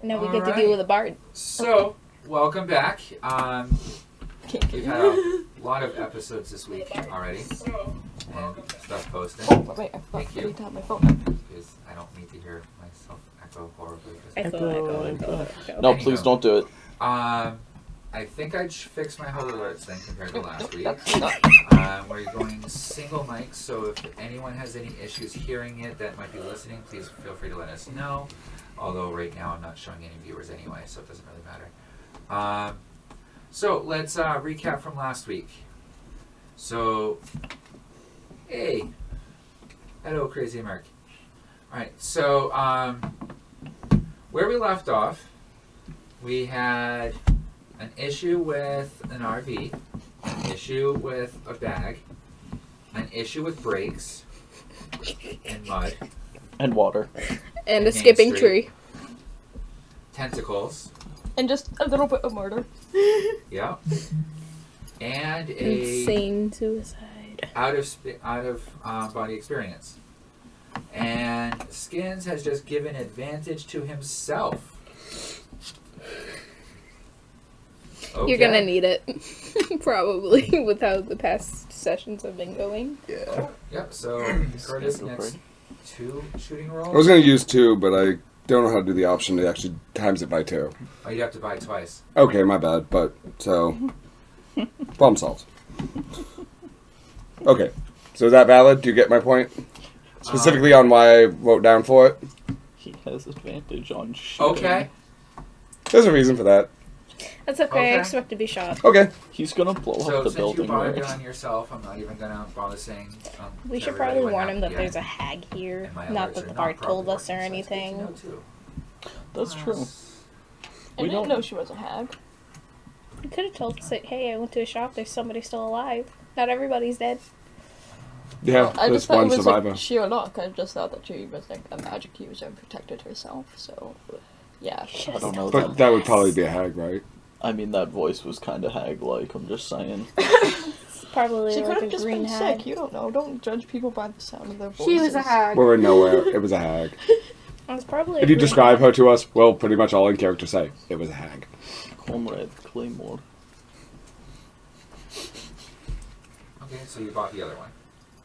Now we get to deal with a bard. So, welcome back. We've had a lot of episodes this week already. And stuff posted. Oh, wait, I forgot to have my phone. Because I don't need to hear myself echo horribly. Echo. No, please don't do it. I think I'd fix my whole alerts then compared to last week. That's not. We're going single mic, so if anyone has any issues hearing it that might be listening, please feel free to let us know. Although right now I'm not showing any viewers anyway, so it doesn't really matter. So let's recap from last week. So, hey, hello, Crazy Mark. All right, so where we left off, we had an issue with an RV, an issue with a bag, an issue with brakes and mud And water. And a skipping tree. Tentacles. And just a little bit of murder. Yeah. And a Insane suicide. out of body experience. And Skins has just given advantage to himself. Okay. You're gonna need it. Probably, with how the past sessions have been going. Yeah. Yep, so Curtis gets 2 shooting rolls. I was going to use 2, but I don't know how to do the option to actually times it by 2. Oh, you have to buy twice. Okay, my bad, but, so, problem solved. Okay, so is that valid? Do you get my point? Specifically on why I wrote down for it? He has advantage on shooting. Okay. There's a reason for that. That's okay, Okay. I expect to be shot. Okay. He's gonna blow So up the since building. you bought it Right? on yourself, I'm not even gonna bother saying. We to should everybody probably what warn him that happened there's a yet. hag here. And my Not alerts that are the not bard properly told us or working, so it's good to anything. know, too. That's true. I We didn't don't- know she was a hag. You could have told us that, hey, I went to a shop, there's somebody still alive. Not everybody's dead. Yeah, I there's just thought one it was survivor. like sheer luck. I just thought that she was like a magic user and protected herself. So, yeah. I don't know. But that would probably be a hag, right? I mean, that voice was kind of hag-like. I'm just saying. It's probably She could like a have just green been hag. sick. You don't know. Don't judge people by the sound of their voices. She was a hag. We're in nowhere. It was a hag. It's probably If you describe her to us, we'll pretty much all in character say, it was a hag. Comrade Claymore. Okay, so you bought the other one.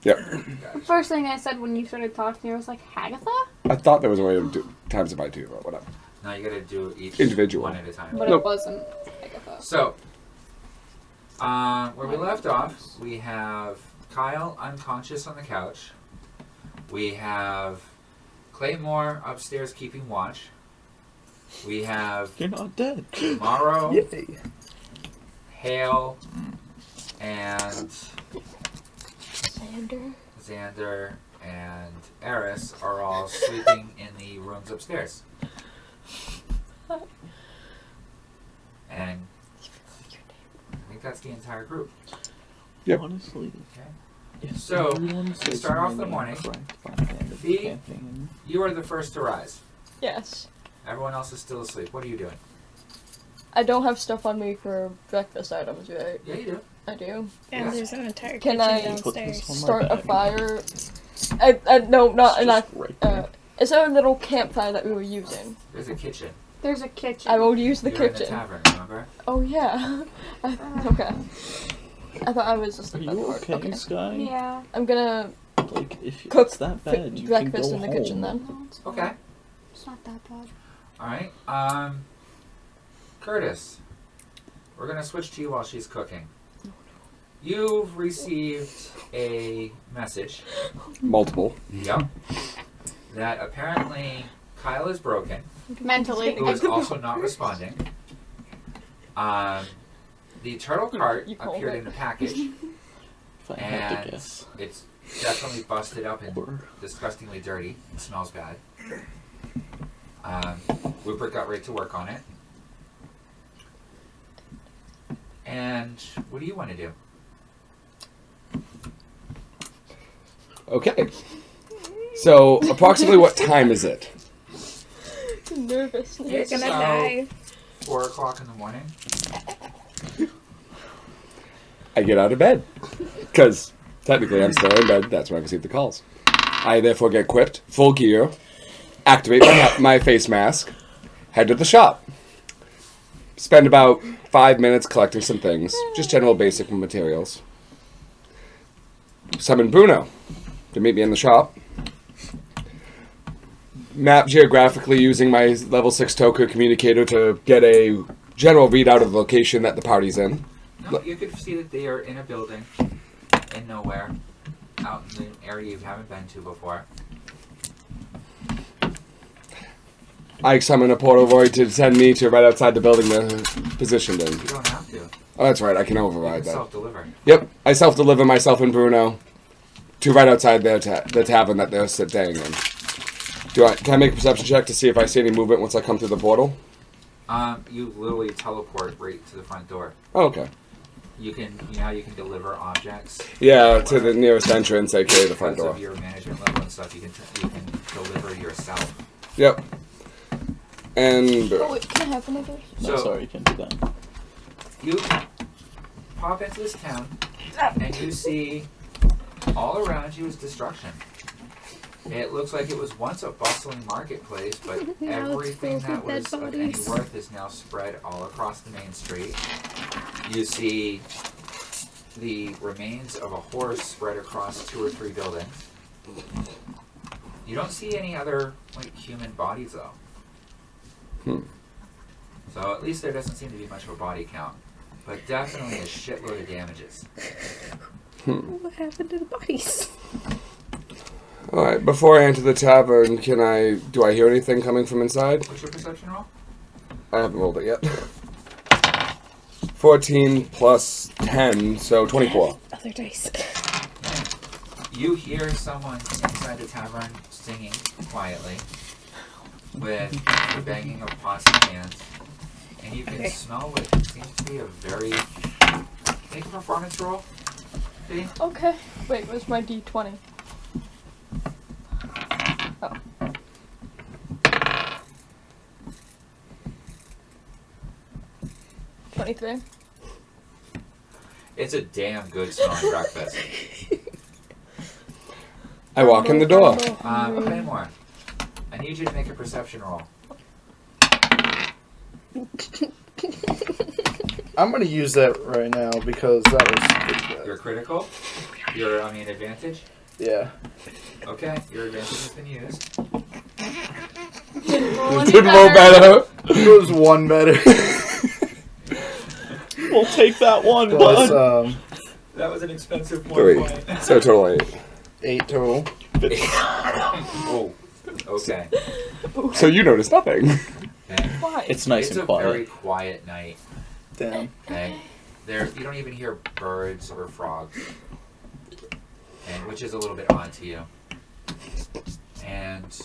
Yep. Gotcha. First thing I said when you started talking, I was like, Hagatha? I thought there was a way to do times it by 2 or whatever. Now you gotta do each Individual. one at a time. But Nope. it wasn't Hagatha. So, where we left off, we have Kyle unconscious on the couch. We have Claymore upstairs keeping watch. We have You're not dead. Morrow, Yay. Hale, and Xander. Xander and Eris are all sleeping in the rooms upstairs. And I think that's the entire group. Yep. Honestly. Okay. If So, everyone to says start off my the name morning, correct by the end of the B, campaign, You are the first to rise. Yes. Everyone else is still asleep. What are you doing? I don't have stuff on me for breakfast items, right? Yeah, you do. I do. And Yes. there's an entire Can kitchen I put this downstairs. on my Start a bag? fire. No, not It's enough. just right there. Is there a little campfire that we were using? There's a kitchen. There's a kitchen. I will use the You're in kitchen. the tavern, remember? Oh yeah. Okay. I thought I was just Are the you part. okay, Sky? Yeah. I'm gonna Like, if cook it's that bad, you can breakfast go in the home. kitchen then. No, it's fine. Okay. It's not that bad. Alright. Curtis. We're gonna switch to you while she's cooking. You've received a message. Multiple. Yep. That apparently Kyle is broken. Mentally. Who is also not responding. The turtle cart You called appeared it. in a package, If I had to and guess. it's definitely busted up and Or disgustingly dirty. It smells bad. Rupert got right to work on it. And what do you want to do? Okay. So, approximately what time is it? Nervousness. You're It's gonna about die. 4 o'clock in the morning. I get out of bed. Because, technically, I'm still in bed. That's when I receive the calls. I, therefore, get equipped, full gear, activate my face mask, head to the shop. Spend about 5 minutes collecting some things, just general basic materials. Summon Bruno to meet me in the shop. Map geographically using my level 6 Toka communicator to get a general readout of the location that the party's in. No, you could see that they are in a building, in nowhere, out in an area you haven't been to before. I summon a portal void to send me to right outside the building they're positioned in. You don't have to. Oh, that's right. I can You override can that. self-deliver. Yep. I self-deliver myself and Bruno to right outside their the tavern that they're staying in. Can I make a perception check to see if I see any movement once I come through the portal? You literally teleport right to the front door. Oh, okay. You can deliver objects. Yeah, to the nearest entrance, aka the front Because door. of your management level and stuff, you can deliver yourself. Yep. And Oh wait, can I have one of those? No, So- sorry, you can't do that. You pop into this town, and you see all around you is destruction. It looks like it was once a bustling marketplace, but Now it's everything filled that with was dead of any bodies. worth is now spread all across the main street. You see the remains of a horse spread across 2 or 3 buildings. You don't see any other human bodies though. So at least there doesn't seem to be much of a body count, but definitely a shitload of damages. What happened to the bodies? alright, before I enter the tavern, do I hear anything coming from inside? What's your perception roll? I haven't rolled it yet. 14 plus 10, so 24. Other dice. You hear someone inside the tavern singing quietly with the banging of pots and pans, and you can smell what seems to be a very... Make a performance roll, Dee. Okay. Wait, where's my D20? Oh. $23. It's a damn good smelling breakfast. I walk in the door. Claymore, I need you to make a perception roll. I'm gonna use that right now because that was pretty You're bad. critical. You're on the advantage. Yeah. Okay, your advantage has been used. Didn't roll any Didn't roll better. It was one better. We'll take that one, Plus, bud. That was an expensive 3. So total 8. 8 total. Oh, okay. So you noticed nothing. Okay. Why? It's nice It's and a quiet. very quiet night. Damn. Okay. There, you don't even hear birds or frogs, and which is a little bit odd to you. And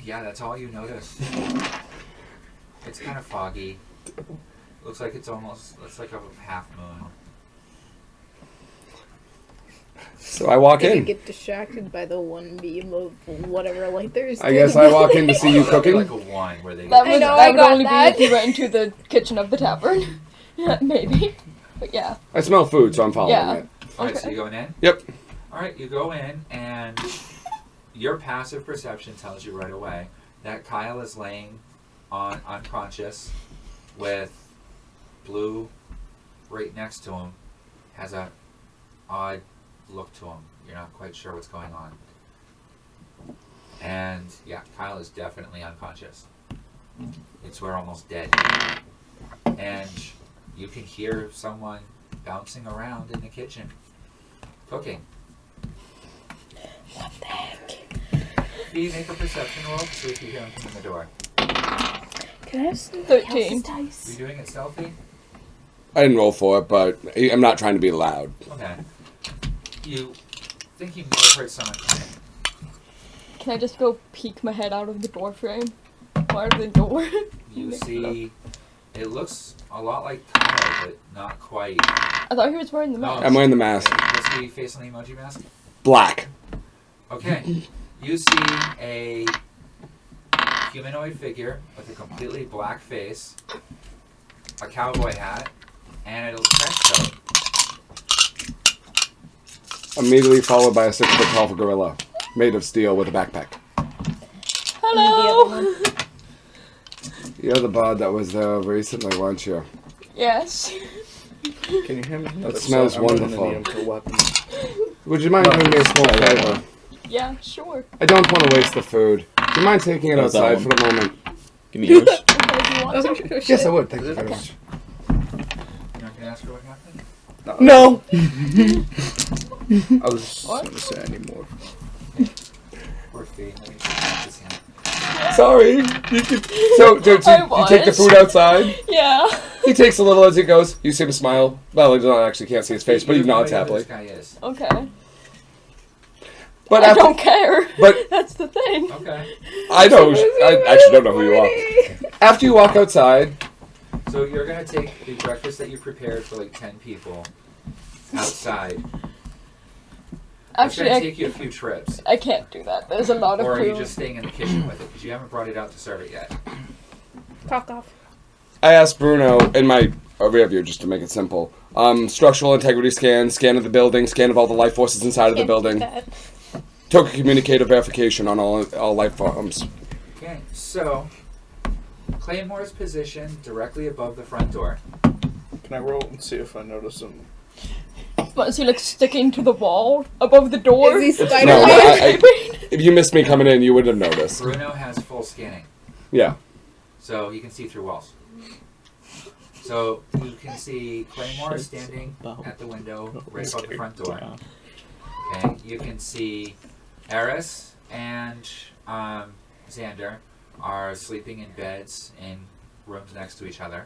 yeah, that's all you notice. It's kind of foggy. Looks like it's like a half moon. So I walk Did you in. get distracted by the one beam of whatever light there is? I guess I walk in to see you Probably cooking. like a one where they. That I would, know, that I would got only that. be if you went into the kitchen of the tavern. Yeah, maybe. But yeah. I smell food, so I'm following Yeah. it. Alright, so Okay. you going in? Yep. Alright, you go in, and your passive perception tells you right away that Kyle is laying on unconscious with Blue right next to him, has a odd look to him. You're not quite sure what's going on. And yeah, Kyle is definitely unconscious. It's we're almost dead. And you can hear someone bouncing around in the kitchen, cooking. What the heck? Do you make a perception roll to see if you hear him come in the door? Can I have some 13. dice? You're doing it stealthy? I didn't roll for it, but I'm not trying to be loud. Okay. You think you may have heard someone come in. Can I just go peek my head out of the door frame? Or out of the door? You Make it see, it looks a lot like Kyle, but not quite. I thought he was wearing the No. mask. I'm wearing the mask. What's the face on the emoji mask? Black. Okay. You see a humanoid figure with a completely black face, a cowboy hat, and a trench coat. Immediately followed by a 6-foot tall gorilla, made of steel with a backpack. Hello! You're the bard that was there recently, weren't you? Yes. Can you hand me another smells set? I'm gonna wonderful. need 'em for weapons. Would you mind doing me a small favor? Yeah, sure. I don't want to waste the food. Do you mind taking it How's that outside one? for a moment? Give me yours. Okay, do you want some? Yes, I would. Thank you very Okay. much. You're not gonna ask her what happened? No! I was just What? gonna say anymore. Poor Fee. Let me put this in. Sorry. So, do you take the was. food outside? Yeah. He takes a little as he goes. You see him smile. Well, you don't actually can't see his face, but he You have no nods idea who happily. this guy is. Okay. But I after, don't care. but- That's the thing. Okay. I know. I actually don't know who you are. After you walk outside, So you're gonna take the breakfast that you prepared for like 10 people outside. It's Actually, gonna take you a few trips. I can't do that. There's a lot of Or are you food. just staying in the kitchen with it? Because you haven't brought it out to serve it yet. Talk off. I asked Bruno in my rear view, just to make it simple. Structural integrity scan of the building, scan of all the life forces inside of the Can't do building. that. Token communicator verification on all life forms. Okay, so Claymore's positioned directly above the front door. Can I roll and see if I notice them? But is he like sticking to the wall above the door? Is he No, Spider-Man? if you missed me coming in, you would have noticed. Bruno has full scanning, Yeah. so he can see through walls. So you can see Claymore standing at the window right above the front door. Okay, you can see Eris and Xander are sleeping in beds in rooms next to each other.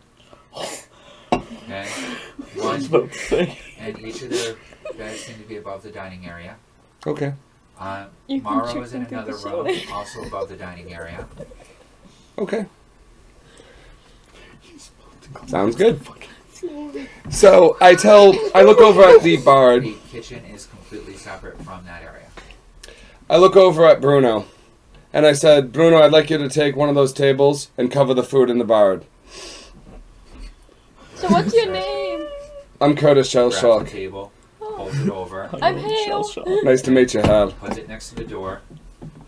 Okay, one and each of their beds seem to be above the dining area. Okay. You can Maro check is in them through another the room, ceiling. also above the dining area. Okay. Sounds good. So I look over at the bard. The kitchen is completely separate from that area. I look over at Bruno, and I said, Bruno, I'd like you to take one of those tables and cover the food in the bard. So what's your name? I'm Curtis Grabs the Shellshocked. table, holds it over, I'm Hale. Nice to meet you, Hal. puts it next to the door,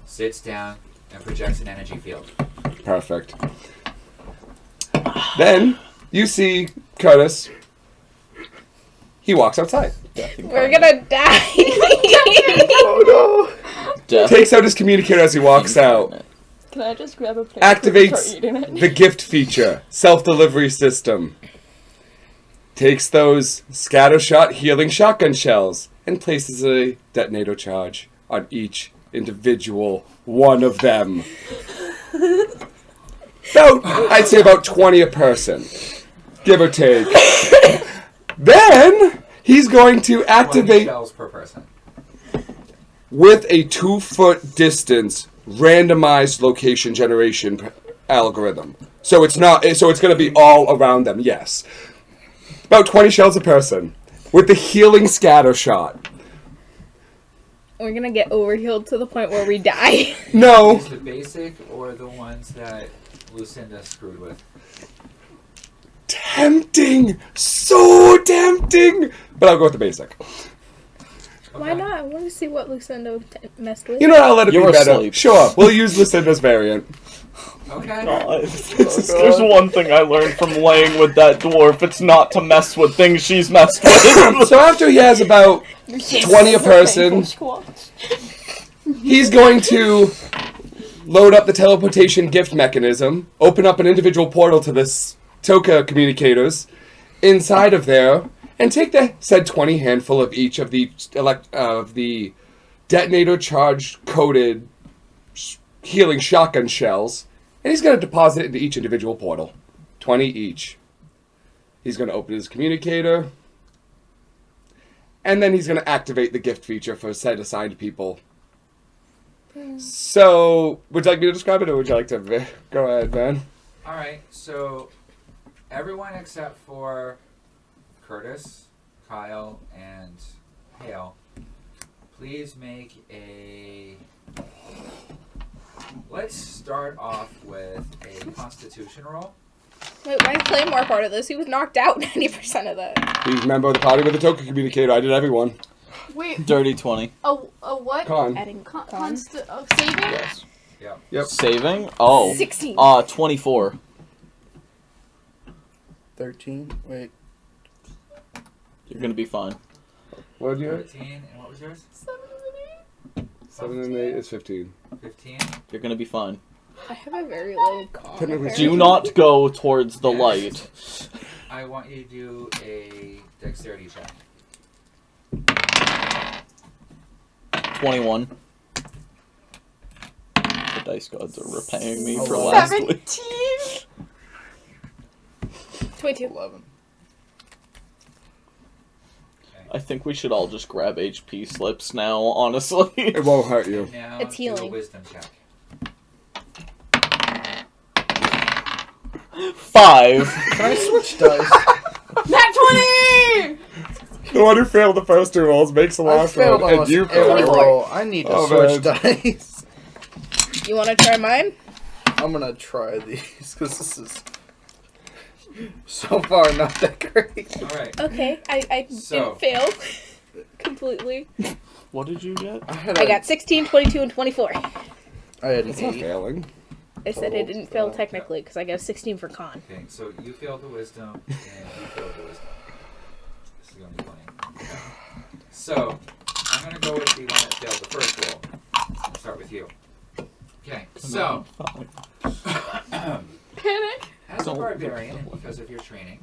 sits down, and projects an energy field. Perfect. Then you see Curtis. He walks outside. We're gonna die. Oh Death. Takes out his communicator as he walks out. Can I just grab a plate and start Activates eating it? the gift feature, self-delivery system. Takes those scattershot healing shotgun shells and places a detonator charge on each individual one of them. I'd say about 20 a person, give or take. Then he's going to 20 activate shells per person. with a 2-foot distance randomized location generation algorithm. So it's not. So it's going to be all around them. Yes, about 20 shells a person with the healing scatter shot. We're gonna get overhealed to the point where we die. No, Is the basic or the ones that Lucinda screwed with? tempting, so tempting. But I'll go with the basic. Why not? I want to see what Lucinda messed with. You know what? I'll let it You be were better. asleep. Sure, we'll use Lucinda's variant. Okay. There's one thing I learned from laying with that dwarf. It's not to mess with things she's messed with. So after he has about 20 a person, Squats. he's going to load up the teleportation gift mechanism, open up an individual portal to this Toka communicators inside of there, and take the said 20 handful of each of the detonator charged coated healing shotgun shells, and he's going to deposit it into each individual portal. 20 each. He's going to open his communicator, and then he's going to activate the gift feature for said assigned people. So, would you like me to describe it, or would you like to go ahead, man? Alright, so everyone except for Curtis, Kyle, and Hale, please make a... Let's start off with a constitution roll. Wait, why is Claymore part of this? He was knocked out 90% of that. He's a member of the party with the token communicator. I did everyone. Wait, Dirty 20. a what? Con. Adding Saving? Yes. Yeah. Yep. Saving? Oh. 16. 24. 13. Wait. You're gonna be fine. What did you have? 13, and what was yours? 7 and 8 is 15. 15. You're gonna be fine. I have a very low con. Technically Do not go towards the Yes. light. I want you to do a dexterity check. 21. The dice gods are repaying me for last week. 22. 11. I think we should all just grab HP slips now, honestly. It won't hurt you. Now It's do a healing. wisdom check. 5. Can I switch dice? Nat 20! The one who failed the first 2 rolls makes the I last failed one, and almost you every failed. roll. I need to Oh, switch man. dice. You want to try mine? I'm gonna try these because this is so far not that great. Alright. Okay, I So- didn't fail completely. What did you get? I got 16, 22, and 24. I had an It's not 8. failing. I said I didn't fail technically because I got a 16 for con. Okay, so you failed the wisdom, and you failed the wisdom. This is going to be funny. Okay. So, I'm going to go with the one that failed the first roll. I'll start with you. Okay, so, Panic. as a Don't- barbarian, and because of your training,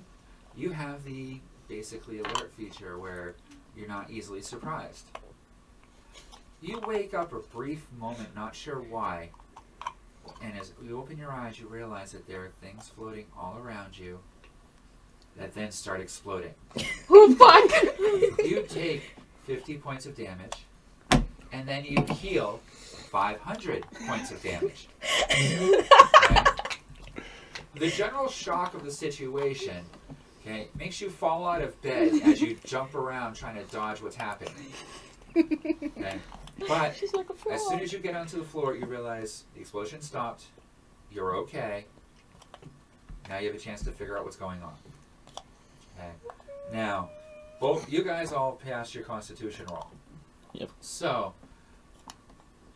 you have the basically alert feature where you're not easily surprised. You wake up a brief moment, not sure why, and as you open your eyes, you realize that there are things floating all around you that then start exploding. Oh, fuck. You take 50 points of damage, and then you heal 500 points of damage. Okay? The general shock of the situation, okay, makes you fall out of bed as you jump around trying to dodge what's happening. Okay? But She's like a frog. as soon as you get onto the floor, you realize the explosion stopped. You're okay. Now you have a chance to figure out what's going on. Okay. Now, both you guys all passed your Constitution roll. Yep. So,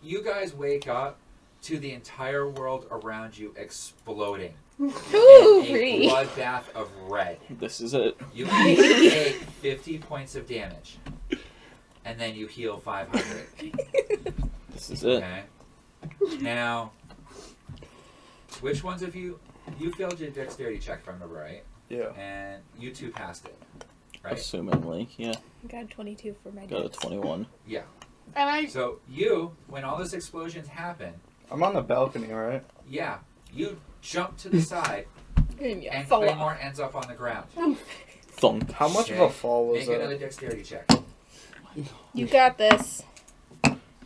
you guys wake up to the entire world around you exploding in a Hooray! bloodbath of red. This is it. You each take 50 points of damage, and then you heal 500. This is it. Okay. Now, which ones of you failed your dexterity check, if I remember right, Yeah. and you two passed it, right? Assumingly, yeah. Got 22 for my Got a dex. 21. Yeah. And I. So you, when all those explosions happen, I'm on the balcony, right? yeah, you jump to the side, And yeah, and fall off. Claymore ends up on the ground. Thunk. How much of Okay. a fall was Make another that? dexterity check. You got this.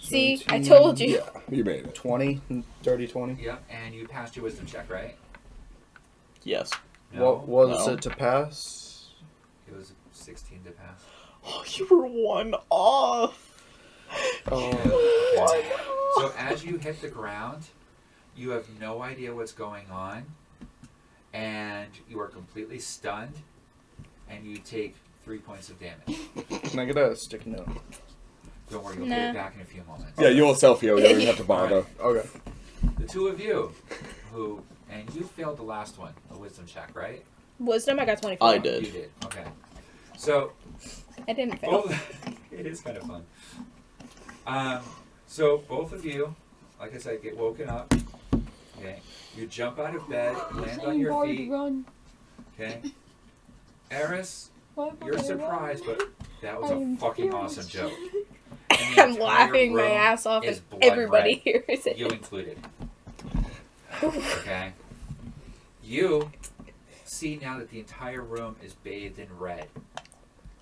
See, I told you. Yeah, you made it. 20, 30, 20. Yep, and you passed your wisdom check, right? Yes. No, What was No. it to pass? it was 16 to pass. Oh, you were 1 off. Oh. Okay. So as you hit the ground, you have no idea what's going on, and you are completely stunned, and you take 3 points of damage. Can I get a sticky note? Don't worry, you'll Nah. get it back in a few moments. Yeah, you'll self-heal. You don't even have to bother. Okay. The two of you, and you failed the last one, a wisdom check, right? Wisdom, I got 24. I You did. did. Okay. So I didn't fail. both. It is kind of fun. So both of you, like I said, get woken up. Okay. You jump out of bed, land on your feet. Run. Okay. Eris, Why am I you're gonna surprised, run? but that was I a am fucking furious. awesome joke. And the I'm entire laughing my room ass off is and blood everybody red, hears it. you included. Okay. You see now that the entire room is bathed in red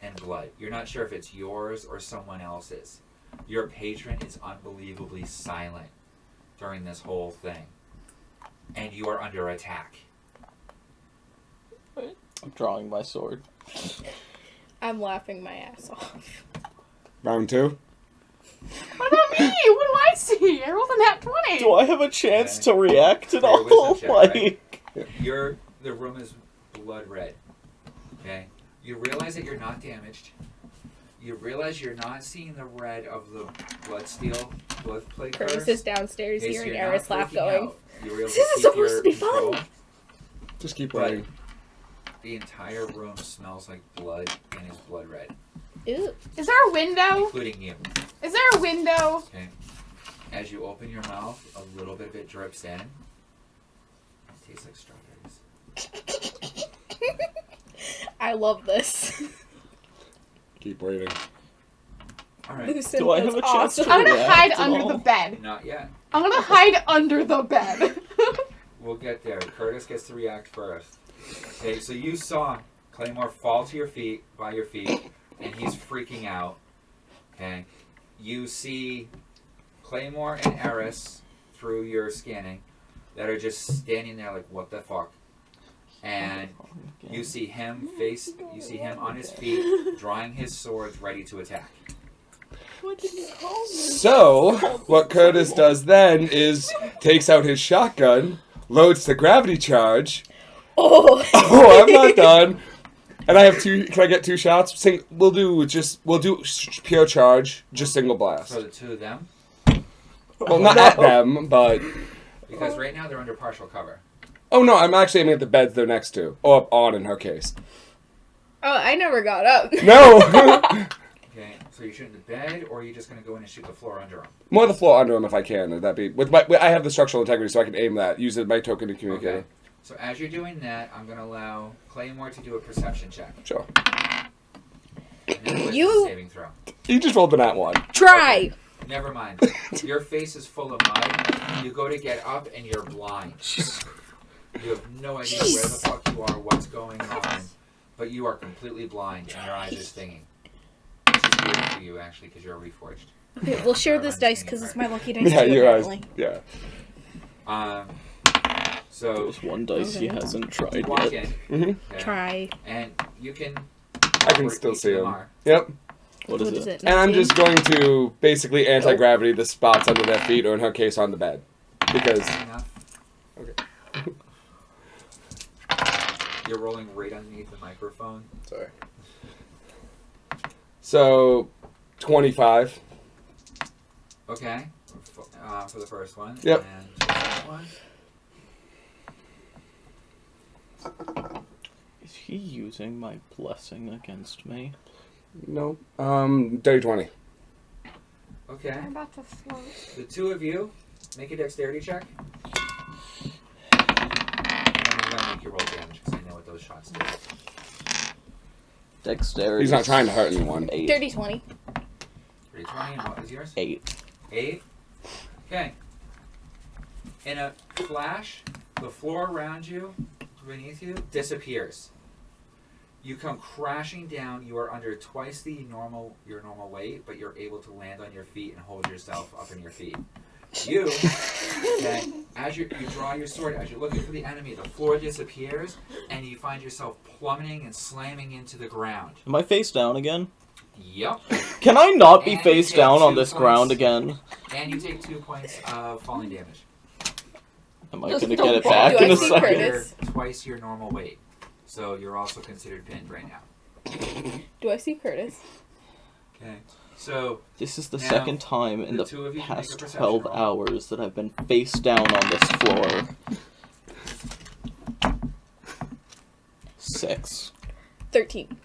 and blood. You're not sure if it's yours or someone else's. Your patron is unbelievably silent during this whole thing. And you are under attack. I'm drawing my sword. I'm laughing my ass off. Round 2. What about me? What do I see? I rolled a nat 20. Do I have a chance to react at Your all? wisdom check, Like, The room is blood red. Okay? You realize that you're not damaged. You realize you're not seeing the red of the blood plague Curtis curse. is downstairs Okay, so hearing you're not Eris laugh freaking going. out. You were able This to is keep supposed your to be control. fun. Just keep But writing. the entire room smells like blood and is blood red, Ew. Is there a window? including you. Is there a window? Okay. As you open your mouth, a little bit of it drips in. It tastes like strawberries. I love this. Keep waiting. All right. Lucin Do I was have a chance to awesome. I'm gonna react hide at under all? the bed. Not yet. I'm gonna hide under the bed. We'll get there. Curtis gets to react first. Okay, so you saw Claymore fall to your feet, by your feet, and he's freaking out. Okay. You see Claymore and Eris through your scanning that are just standing there like, what the fuck? And you see him on his feet, drawing his swords ready to attack. What did you call me? So, what Curtis does then is takes out his shotgun, loads the gravity charge. Oh. Oh, I'm not done. And I have two. Can I get two shots? We'll do pure charge, just single blast. So the two of them, Well, not at them, but because right now they're under partial cover. oh no, I'm actually aiming at the beds they're next to, or up on in her case. Oh, I never got up. No, Okay, so you're shooting the bed, or are you just going to go in and shoot the floor under them? more the floor under him if I can. Would that be I have the structural integrity, so I can aim that. Use my token to communicate. Okay. So as you're doing that, I'm going to allow Claymore to do a perception check. Sure. And then a You- wisdom saving throw. You just rolled the nat one. Try. Never mind. Your face is full of mud. You go to get up and you're blind. You have no idea where the fuck you are, what's going on, but you are completely blind and your eyes are stinging. This is weird for you actually because you're reforged. Okay, we'll share this dice because it's my lucky dice Yeah, too, your eyes. apparently. Yeah. So There's one dice he Okay. hasn't tried you walk yet. in. Mm-hmm. Okay, Try. and you can. I can still see him. Yep. What is it? And I'm 19? just going to basically anti-gravity the spots under their feet, or in her case, on the bed. Because, Enough. okay. You're rolling right underneath the microphone. Sorry. So, 25. Okay. For the first one. Yep. And for the second one. Is he using my blessing against me? No. Dirty 20. Okay. I'm about to float. The two of you make a dexterity check. And I'm gonna make you roll damage because I know what those shots do. Dexterity. He's not trying to hurt anyone. 8. Dirty 20. 320, and what is yours? 8. 8. Okay. In a flash, the floor around you, beneath you, disappears. You come crashing down. You are under twice your normal weight, but you're able to land on your feet and hold yourself up in your feet. You, okay, as you draw your sword, as you're looking for the enemy, the floor disappears, and you find yourself plummeting and slamming into the ground. Am I face down again? Yep. Can I not be And face you take down on 2 this points. ground again? And you take 2 points of falling damage. Am I Just gonna don't get it fall. back Do in I a see second? Curtis? You're twice your normal weight. So you're also considered pinned right now. Do I see Curtis? Okay. So This is the Now, second time in the the two of you can make a past perception 12 roll. hours that I've been face down on this floor. 6. 13.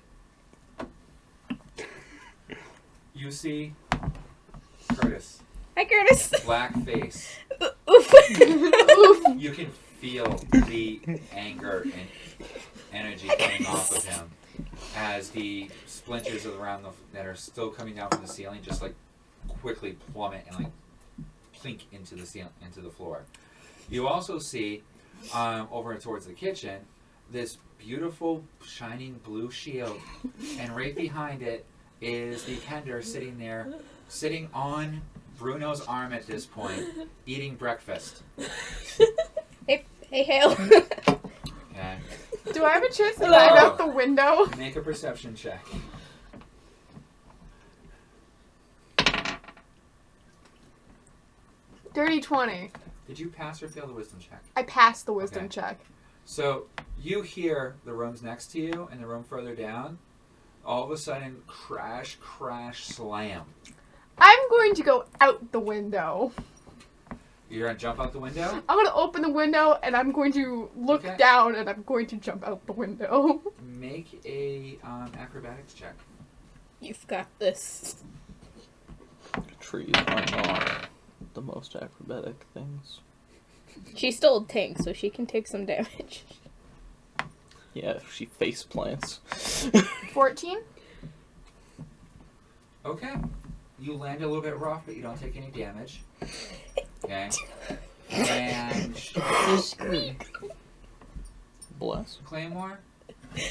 you see Curtis, Hi, Curtis. black face. Oof. You can feel the anger and energy coming off of him as the splinters that are still coming down from the ceiling just like quickly plummet and like plink into the floor. You also see over towards the kitchen this beautiful shining blue shield, and right behind it is the Kender sitting on Bruno's arm at this point, eating breakfast. Hey, Hale. Okay. Do I have a chance to Hello? climb out the window? Make a perception check. Dirty 20. Did you pass or fail the wisdom check? I passed the wisdom Okay. check. So you hear the rooms next to you and the room further down. All of a sudden, crash, crash, slam. I'm going to go out the window. You're gonna jump out the window? I'm gonna open the window and I'm going to look Okay. down and I'm going to jump out the window. Make a acrobatics check. You've got this. Trees are not the most acrobatic things. She's still a tank, so she can take some damage. Yeah, if she face plants. 14? Okay. You land a little bit rough, but you don't take any damage. Okay. And Bless. Claymore,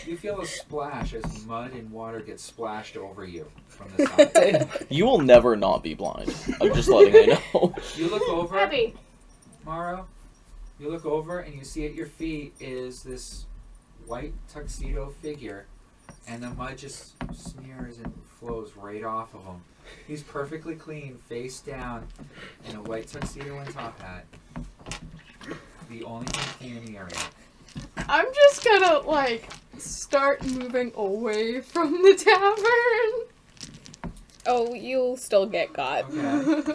you feel a splash as mud and water get splashed over you from the side. You will never not be blind. I'm just letting you know. You look over, Heavy. Morrow. You look over and you see at your feet is this white tuxedo figure, and the mud just smears and flows right off of him. He's perfectly clean, face down, in a white tuxedo and top hat. The only thing clean in the area. I'm just gonna, like, start moving away from the tavern. Oh, you'll still get got. Okay.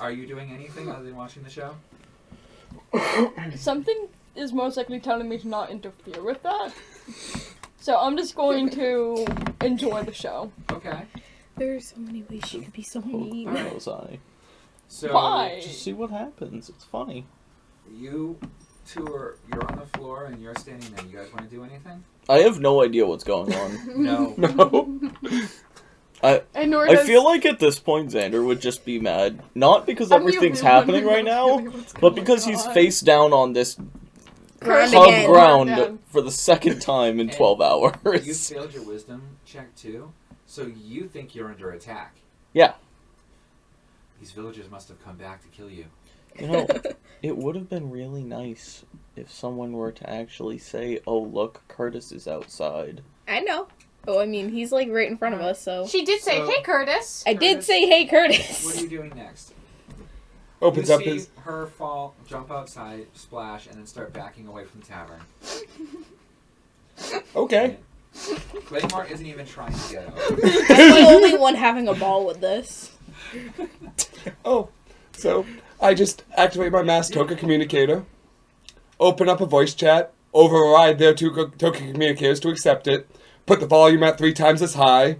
Are you doing anything other than watching the show? Something is most likely telling me to not interfere with that. So I'm just going to enjoy the show. Okay. There's so many ways she could be so mean. Alright. Knows I. So Why? Just see what happens. It's funny. you two you're on the floor and you're standing there. You guys want to do anything? I have no idea what's going on. No. No. And nor I does... feel like at this point Xander would just be mad, not because I'm the everything's only one happening who right knows now, really what's but going because he's on. face down on this Ground hub again. ground Again. for the second time in And 12 You hours. failed your wisdom check too, so you think you're under attack. Yeah. These villagers must have come back to kill you. You know, it would have been really nice if someone were to actually say, "Oh, look, Curtis is outside." I know. Oh, I mean, he's like right in front of us, so. She did say, So- hey, Curtis. I did Curtis, say, hey, Curtis. What are you doing next? Opens you up see his. her fall, jump outside, splash, and then start backing away from the tavern. Okay. Claymore isn't even trying to get out. I'm the only one having a ball with this. Oh, so I just activate my mass toka communicator, open up a voice chat, override their toka communicators to accept it, put the volume at 3 times as high,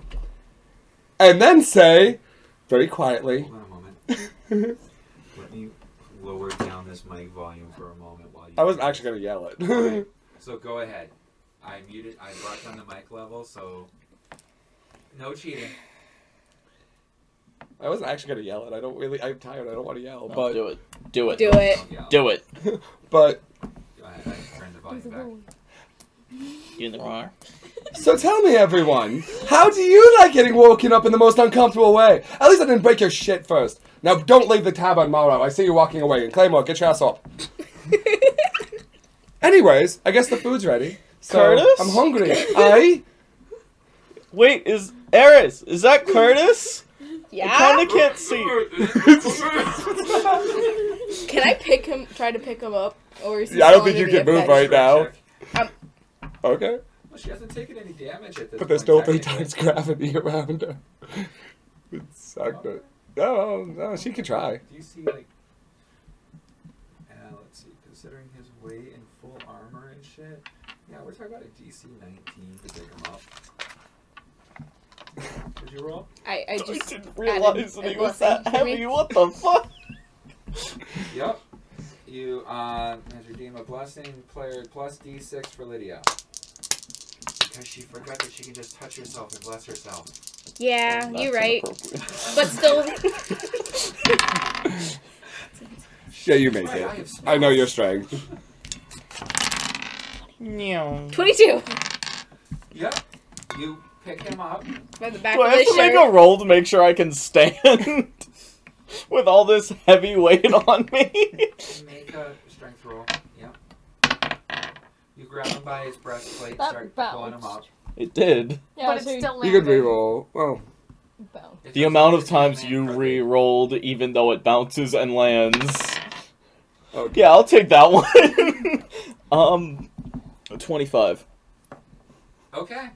and then say, very quietly, Hold on a moment. Let me lower down this mic volume for a moment while you. I wasn't actually going to yell it. Okay, so go ahead. I brought down the mic level, so no cheating. I wasn't actually going to yell it. I'm tired. I don't want to yell. No, But do it. Do it. Do it. Don't yell. Do it. But Go ahead. I turned the volume back. You in the wrong. so tell me, everyone, how do you like getting woken up in the most uncomfortable way? At least I didn't break your shit first. Now don't leave the tab on Morrow. I see you walking away. And Claymore, get your ass up. Anyways, I guess the food's ready. So Curtis? I'm hungry. I Wait, is Eris? Is that Curtis? I Yeah? kind of can't see. Can I try to pick him up? Or is he Yeah, I don't still think you under can the move effect? right now. Check. Okay. Well, she hasn't taken any damage at this But there's point, still 3 technically. times gravity around her. It sucked. But no, she could try. Do you see, like, let's see, considering his weight and full armor and shit, yeah, we're talking about a DC 19 to pick him up. Did you roll? I I just didn't realize that added he a was blessing that for me. heavy. What the fuck? Yep. You, has redeemed a blessing, player plus D6 for Lydia. Because she forgot that she can just touch herself and bless herself. Yeah, That's you're right. inappropriate. But still, Yeah, you make Right, I have it. spells. I know your strength. 22 Yep. You pick him up. by the back Do of I have his to make shirt. a roll to make sure I can stand with all this heavy weight on me? Make a strength roll. Yep. You grab him by his breastplate, That start pulling him up. bounced. It did. Yeah, but it's so still You landing. could reroll. Well, bounce. If The it's amount like of a times man you crooked- re-rolled, even though it bounces and lands. okay. Yeah, I'll take that one. 25. Okay.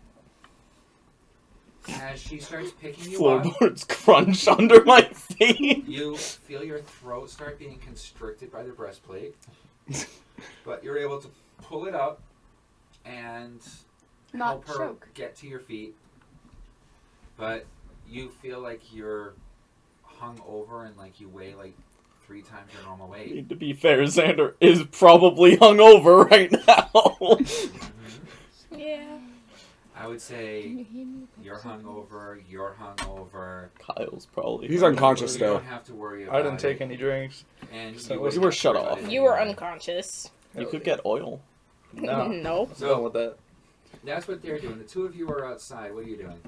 As she starts picking you up, Floorboards crunch under my feet. you feel your throat start being constricted by the breastplate, but you're able to pull it up and Not help her choke. get to your feet. But you feel like you're hung over and like you weigh like 3 times your normal I weight. mean, to be fair, Xander is probably hungover right now. Mm-hmm. Yeah. I would say you're hungover. Kyle's probably. He's unconscious You still. don't have to worry about I didn't take it. any drinks. And So wouldn't you were have to shut worry about off. it You were anyway. unconscious. You could get oil. No. No. I'm done with that. That's what they're doing. The two of you are outside. What are you doing?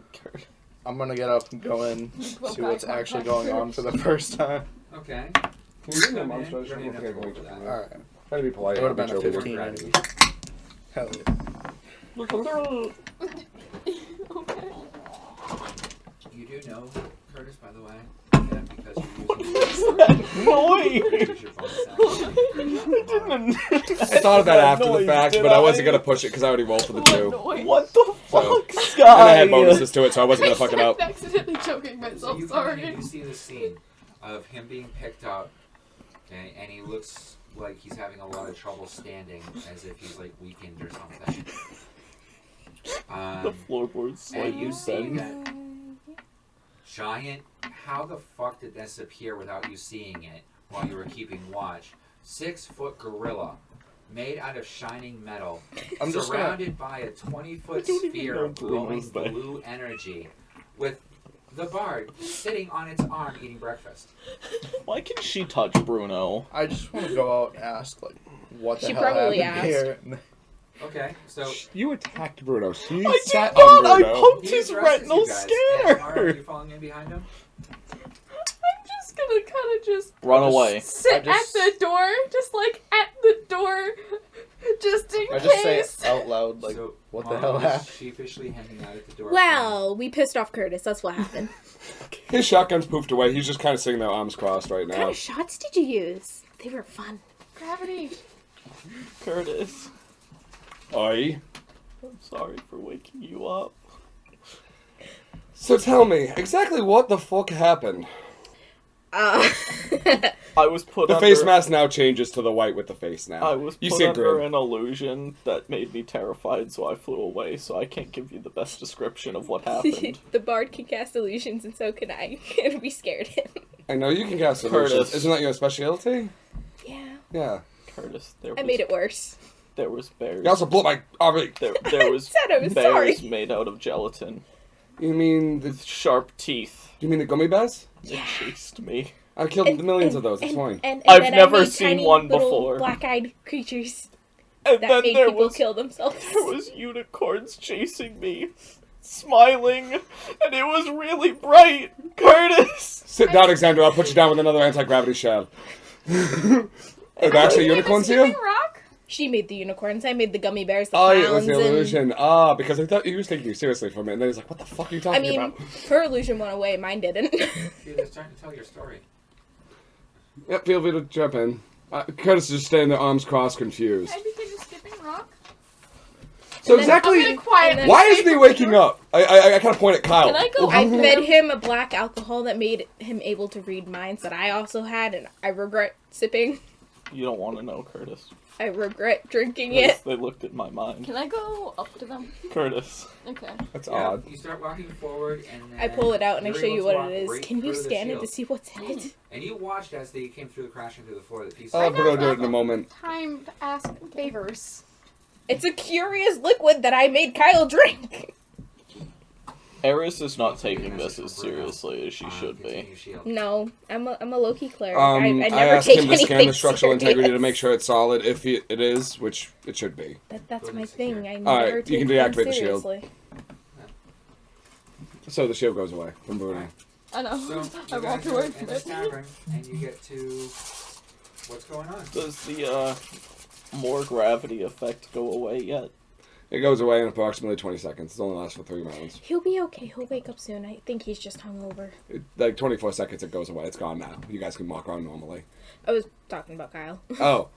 I'm gonna get up and go in, see what's actually going on for the first time. Okay. Can you bring your Come mom's in. treasure? You don't have to roll for that. Alright. Try to be polite. It would have been a I'll be 15 Gravity. anyway. Hell yeah. Okay. You do know, Curtis, by the way, that because you're using your bonus action. I thought of that after the fact, but I wasn't gonna push it because I already rolled for the 2. What the fuck, And Sky? I had bonuses to it, so I wasn't gonna fuck it up. I'm accidentally choking So myself. you come in Sorry. and you see the scene of him being picked up, okay, and he looks like he's having a lot of trouble standing, as if he's like weakened or something. The floorboards And you slightly see bent. that giant. How the fuck did this appear without you seeing it while you were keeping watch? 6-foot gorilla, made out of shining metal, I'm just gonna. surrounded by a 20-foot I don't even sphere know of glowing Bruno's there. blue energy, with the bard sitting on its arm eating breakfast. Why can she touch Bruno? I just want to go out and ask, like, what the She hell probably happened here. Okay, so You attacked Bruno. She I sat did not! on I Bruno. pumped he his addresses retinal you guys, and are scanner! you falling in behind him? I'm just gonna kind of just Run away. sit at the door, just like at the door, just in I just case. say out loud, like, So what the Mom hell is happened? sheepishly hanging out at the door. Well, we pissed off Curtis. That's what happened. His shotgun's poofed away. He's just kind of sitting there, arms crossed right What kind now. of shots did you use? They were fun. Gravity. Curtis, Oi. I'm sorry for waking you up. So tell me, exactly what the fuck happened? I was put The under... face mask now changes to the white with the face now. I was You put see a under grin. an illusion that made me terrified, so I flew away, so I can't give you the best description of what happened. The bard can cast illusions, and so can I. And we scared him. I know you can cast Curtis. illusions. Isn't that your specialty? Yeah. Yeah. Curtis, there I was, made it worse. there was bears. You also blew up my RV. There was Said I was bears sorry. made out of gelatin You mean the? with sharp teeth. You mean the gummy bears? They chased me. I killed millions of those. It's fine. And I've then I never made seen tiny one little before. black-eyed creatures And that then made there people was kill themselves. there was unicorns chasing me, smiling, and it was really bright. Curtis. Sit down, Alexander. I'll put you down with another anti-gravity shell. Are there actually unicorns here? Skipping rock? She made the unicorns. I made the gummy bears, the Oh, clowns, it was the and... illusion. Because I thought he was taking you seriously for a minute. And then he's like, "What the fuck are you I talking mean, about?" her illusion went away, mine didn't. Dude, it's starting to tell your story. Yep, feel free to jump in. Curtis is just standing there, arms crossed, confused. I became a skipping rock. So And then- exactly, I'm gonna quietly why say isn't he from waking the door- up? I kind of point at Kyle. Can I go I up to fed him? him a black alcohol that made him able to read minds that I also had, and I regret sipping. You don't want to know, Curtis. I regret drinking Curtis, it. they looked at my mind. Can I go up to them? Curtis. Okay. That's Yeah, odd. you start walking forward, and then I pull it out and I you're show able you to what walk it is. right Can you through the scan it to shield. see what's in it? And you watched as they came through, crashing through the floor. The piece. I'll have Bruno do it in a moment. Time to ask favors. It's a curious liquid that I made Kyle drink. Eris is not taking this as seriously as she should be. Continue shield. No, I'm a low-key cleric. I I never asked take him to scan anything the structural serious. integrity to make sure it's solid. If it is, which it should be. That's Go my to thing. secure. I Alright, never you take can things deactivate the shield. seriously. So the shield goes away from Bruno. I know. So I you walked guys away are from in the it. tavern, and you get to what's going on. Does the more gravity effect go away yet? It goes away in approximately 20 seconds. It only lasts for 3 rounds. He'll be okay. He'll wake up soon. I think he's just hungover. Like 24 seconds, it goes away. It's gone now. You guys can walk around normally. I was talking about Kyle. Oh,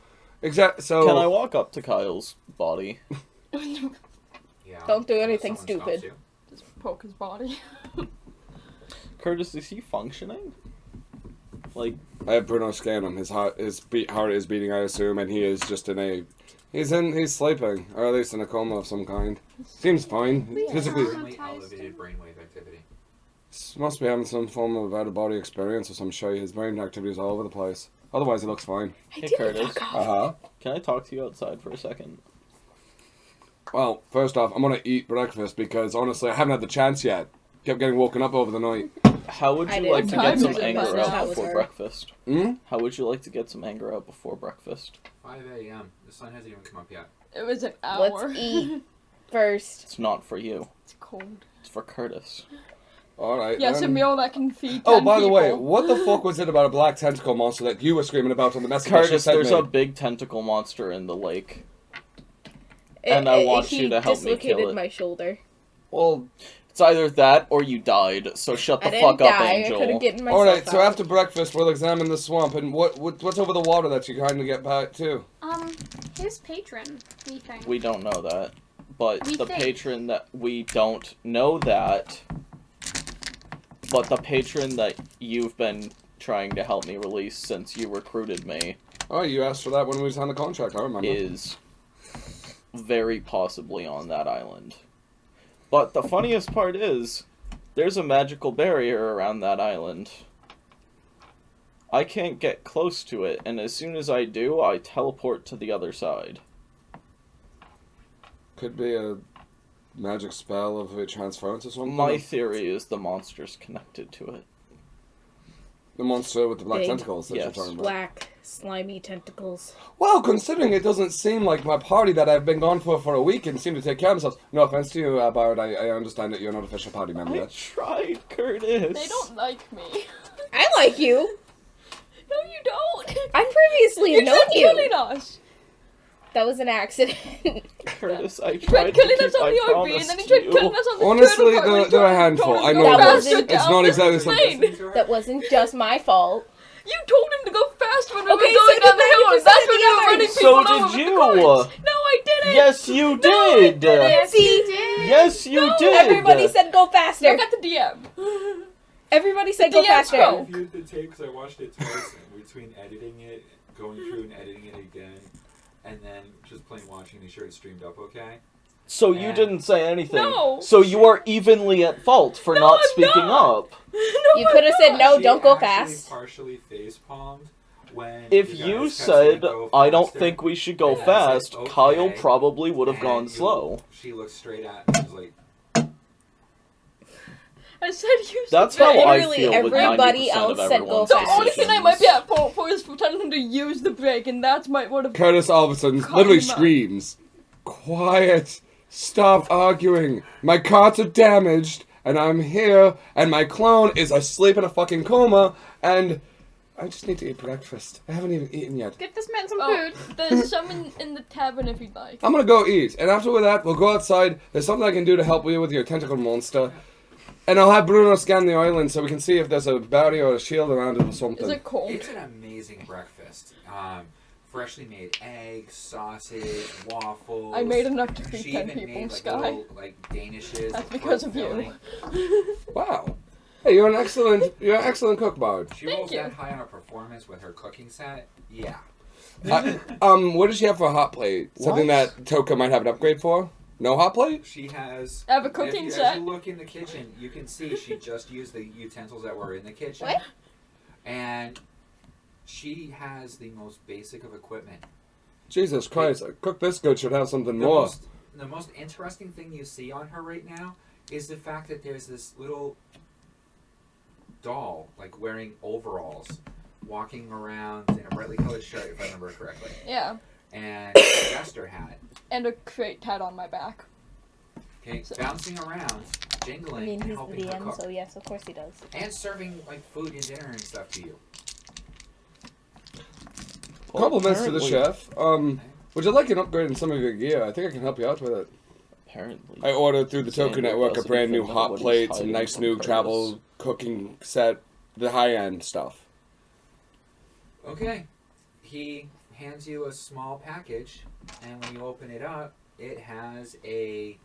So Can I walk up to Kyle's body? Yeah. Don't do unless anything someone stops stupid. you. poke his body. Curtis, is he functioning? Like, I have Bruno scan him. His heart is beating, I assume, and he is just he's sleeping, or at least in a coma of some kind. Seems fine. Physically, Extremely elevated brainwave activity. must be having some form of out-of-body experience or some shit. His brain activity is all over the place. Otherwise, he looks fine. hey Curtis, Uh-huh. can I talk to you outside for a second? Well, first off, I'm gonna eat breakfast because, honestly, I haven't had the chance yet. Kept getting woken up over the night. How would I you like to didn't get know some that anger was out before her. breakfast? Hmm? How would you like to get some anger out before breakfast? 5 a.m. The sun hasn't even come up yet. It was an hour. Let's eat first. It's not for you. It's cold. It's for Curtis. Alright, Yes, a then. meal that can feed 10 Oh, by the way, people. what the fuck was it about a black tentacle monster that you were screaming about on the message? that she Curtis, sent there's me? a big tentacle monster in the lake. And I want you to help me kill dislocated it. my shoulder. Well, It's either that or you died, so shut the I fuck didn't up, die. I Angel. could have gotten myself alright, so out. after breakfast, we'll examine the swamp, and what's over the water that you kind of get back to? His patron, we think. We don't know that. But We the think. patron that we don't know that. But the patron that you've been trying to help me release since you recruited me Oh, you asked for that when we signed the contract, I remember. is very possibly on that island. But the funniest part is, there's a magical barrier around that island. I can't get close to it, and as soon as I do, I teleport to the other side. Could be a magic spell of a transference or something. My theory is the monster's connected to it. The monster with the black Big. tentacles that Yes. you're talking about. Black, slimy tentacles. Well, considering it doesn't seem like my party that I've been gone for a week and seem to take care of themselves. No offense to you, Bard. I understand that you're not an official party member I yet. tried, Curtis. They don't like me. I like you. No, you don't. I've previously You known tried you. killing us. That was an accident. Curtis, I You tried tried to killing keep us on my the RV, promise and then you to tried you. killing us on the Honestly, turtle part. they're a handful. I know that. Faster Wasn't- it's down not the exactly something. plane. That wasn't just my fault. You told him to go fast when we Okay, were going so down the did hill, I and that's when do you were the running others? people So over did with the you. carts. No, I didn't. Yes, you No, I did. didn't. See? Yes, you No, did. Everybody said go faster. Look at the DM. Everybody said go DM faster. go. Reviewed the tape because I watched it twice, and between editing it, going through and editing it again, and then just plain watching, make sure it's streamed up okay. So you Yeah. didn't say anything. No. So you are evenly at fault for No, not I'm speaking not. up. No, You could have said no, She don't go actually fast. partially face palmed when If you you guys kept saying said, go I don't faster, think we should go and I said, fast, "Okay," Kyle probably would have and gone you- slow. She looked straight at me and was like, I said you said That's that. how I Literally feel with everybody 90% of else said go everyone's The fast. only thing I might be decisions. at fault for is for telling him to use the brake, and that's my would have. Curtis all of a sudden Cut literally him up. screams, "Quiet! Stop arguing! My carts are damaged, and I'm here, and my clone is asleep in a fucking coma, and I just need to eat breakfast. I haven't even eaten yet. Get this man some Oh, food. there's some in the tavern if you'd like. I'm gonna go eat, and after that, we'll go outside. There's something I can do to help you with your tentacle monster." And I'll have Bruno scan the island so we can see if there's a barrier or a shield around it or something. Is it cold? it's an amazing breakfast. Freshly made eggs, sausage, waffles. I made enough to feed She 10 even people, made like Sky. little like danishes. That's for because of filling. you. Wow. Hey, you're an excellent cook, Bard. She Thank rolls you. that high on her performance with her cooking set. Yeah. What does she have for a hot plate? Something What? that Toka might have an upgrade for? No hot plate? She has. I have a cooking As set. you look in the kitchen, you can see she just used the utensils that were in the kitchen. What? And she has the most basic of equipment. Jesus Christ, a cook this good should have something The more. most interesting thing you see on her right now is the fact that there's this little doll, like wearing overalls, walking around in a brightly colored shirt, if I remember correctly, Yeah, and a jester hat. and a crate hat on my back. Okay, So- bouncing around, jingling, I mean, and he's the helping her DM, cook, so yes, of course he does. and serving like food and dinner and stuff to you. Well, Compliments to the apparently- chef. Would you like an upgrade in some of your gear? I think I can help you out with it. Apparently. I ordered through the Same Toka Network a doesn't brand new even know hot what he's plate, some hiding nice from new Curtis. travel cooking set, the high end stuff. Okay, he hands you a small package, and when you open it up, it has a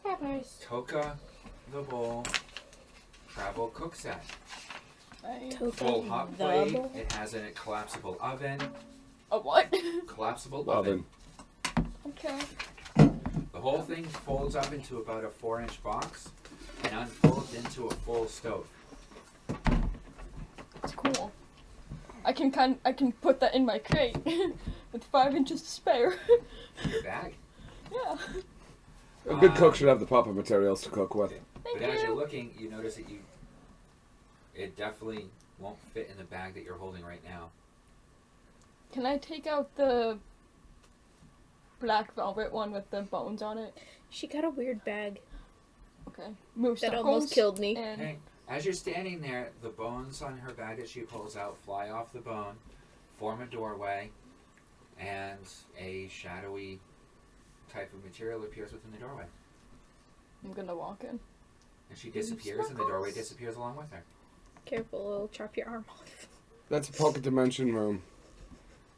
Peppers. Toka-d-bowl travel cook set. Nice. Full hot plate. It has a collapsible oven. A what? Collapsible Oven. oven. Okay. The whole thing folds up into about a 4-inch box and unfolds into a full stove. It's cool. I can put that in my crate with 5 inches to spare. Your bag. Yeah. A good cook should have the proper materials to cook with. But as you're looking, you notice that it definitely won't fit in the bag that you're holding right now. Can I take out the black velvet one with the bones on it? She got a weird bag Okay. Move that circles almost killed me. and Okay. As you're standing there, the bones on her bag that she pulls out fly off the bone, form a doorway, and a shadowy type of material appears within the doorway. I'm gonna walk in. And she disappears, and the doorway disappears along with her. Careful, it'll chop your arm off. That's a pocket dimension room.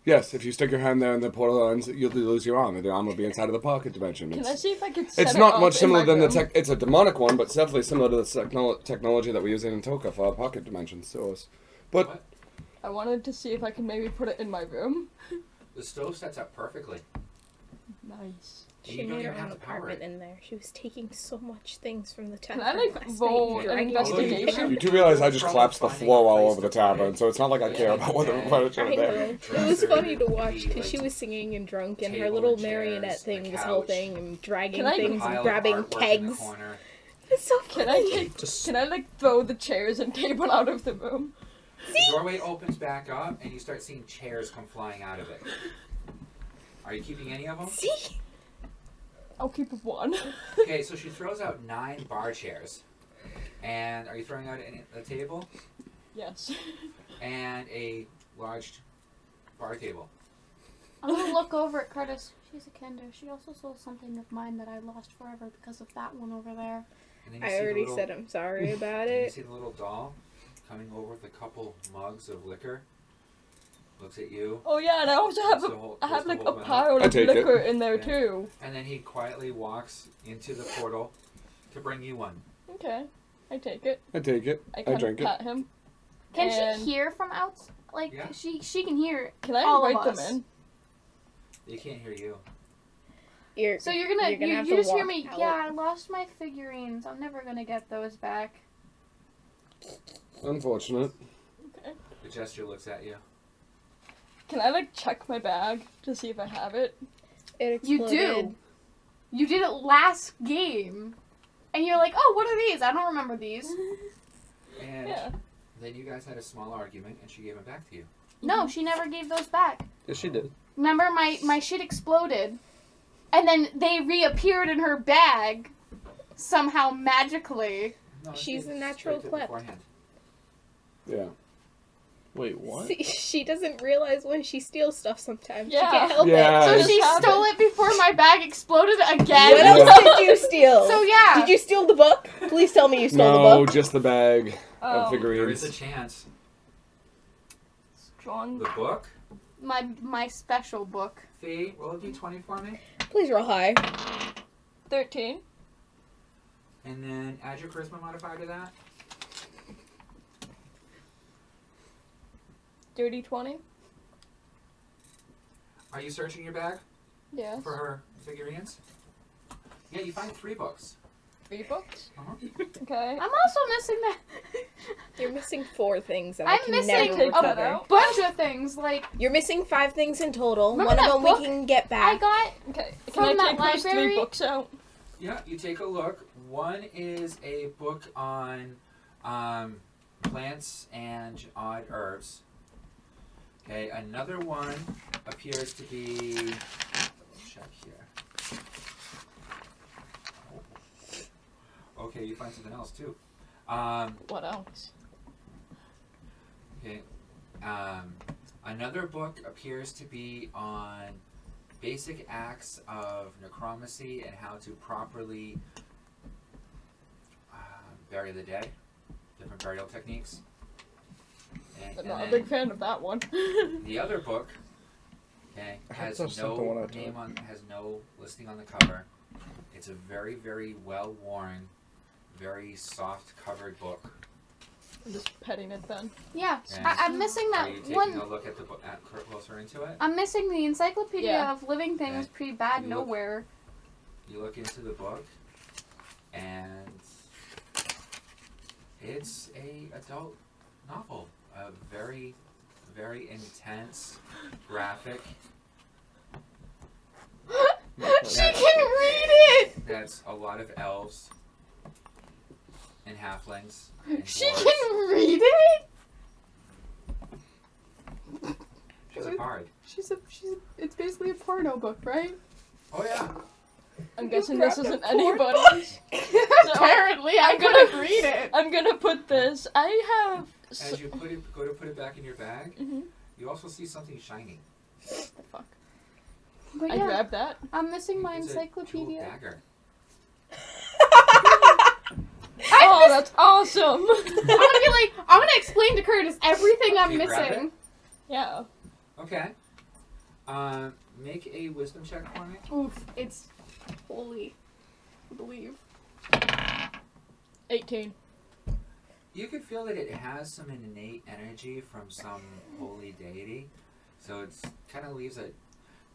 Yes, if you stick your hand there in the portal ends, you'll lose your arm, and the arm will be inside of the pocket dimension. Can I see if I can set It's it not up much in similar my than the room? it's a demonic one, but it's definitely similar to the technology that we use in Toka for our pocket dimensions. So, but What? I wanted to see if I can maybe put it in my room. The stove sets up perfectly. Nice. And She you don't made her even have own to power apartment it. in there. She was taking so much things from the Can tavern. I, like, last roll night, an dragging investigation? everything. you do realize I just Probably collapsed the finding floor a all place over the to put tavern, it. so it's not like I care about what the furniture I is there. know. It was funny to watch because she was singing and drunk, and her Table little and chairs, marionette a thing was whole couch. thing and dragging Can I things Pile and of grabbing artwork in the kegs. corner. It's so Can funny. can I like throw the chairs and table out of the room? The doorway opens back up, and you start seeing chairs come flying out of it. Are you keeping any of them? See? I'll keep one. Okay, so she throws out 9 bar chairs. And are you throwing out a table? Yes. And a large bar table. I'm gonna look over at Curtis. She's a kender. She also stole something of mine that I lost forever because of that one over there. And then you I see the already little, said I'm sorry about and you it. see the little doll coming over with a couple mugs of liquor. Looks at you. Oh yeah, and I also have Goes to hold- I have goes to like a hold one up. pile I of take it. liquor in there Yeah. too. And then he quietly walks into the portal to bring you one. Okay, I take it. I take it. I I kind drink of it. pat him. Can And- she hear from outs? Like Yeah. she can hear. Can I all of invite them us. in? They can't hear you. So you're gonna have you to just hear walk me. out. Yeah, I lost my figurines. I'm never gonna get those back. Unfortunate. Okay. The gesture looks at you. Can I like check my bag to see if I have it? It You exploded. do. You did it last game, and you're like, oh, what are these? I don't remember these. And Yeah. then you guys had a small argument, and she gave them back to you. No, she never gave those back. Yes, she did. Remember, my shit exploded, and then they reappeared in her bag somehow magically. No, She's she a natural scraped it klep. beforehand. Yeah. Wait, what? See, she doesn't realize when she steals stuff sometimes. Yeah. She can't help Yeah. So it. just she have stole it before my bag exploded again. What else did you steal? So yeah. Did you steal the book? Please tell me you stole No, the book. just the bag of Oh, There is figurines. a chance. strong. The book, My special book. Fee, roll a d20 for me. Please roll high. 13. And then add your charisma modifier to that. Dirty 20. Are you searching your bag Yes. for her figurines? Yeah, you find 3 books. 3 books. Uh-huh. Okay. I'm also missing that. You're missing 4 things that I I'm can missing never Take that recover. out. bunch of things. Like You're missing 5 things in total. Remember One of that them book we can get I back. got. Okay. Can From I that take those 3 library? books out? Yeah, you take a look. One is a book on plants and odd herbs. Okay, another one appears to be. Let's check here. Okay, you find something else too. What else? Okay. Another book appears to be on basic acts of necromancy and how to properly bury the dead. Different burial techniques. I'm And not a then big fan of that one. the other book, okay, I has thought something no went out to name it. on, has no listing on the cover. It's a very, very well worn, very soft covered book. I'm just petting it then. Yeah, And I'm missing Are that you taking one. a look at the book closer into it? I'm missing the Encyclopedia Yeah. of Living Things. Okay. Pretty bad You look- nowhere. You look into the book, and it's a adult novel. A very, very intense, graphic. She can read it. That's a lot of elves and halflings. And She dwarves. can read it. She's a bard. It's basically a porno book, right? Oh yeah. I'm guessing this isn't anybody's. Apparently, I I'm gonna- couldn't read it. I'm gonna put this. I have. As you go to put it back in your bag, Mhm. you also see something shining. The fuck? But I yeah, grabbed that. I'm missing my It's a encyclopedia. jeweled dagger. Oh, that's awesome. I'm gonna explain to Curtis everything I'm Do you grab missing. Yeah. Okay. Make a wisdom check for me. Oof, it's holy. I believe. 18. You can feel that it has some innate energy from some holy deity. So it's kind of leaves a.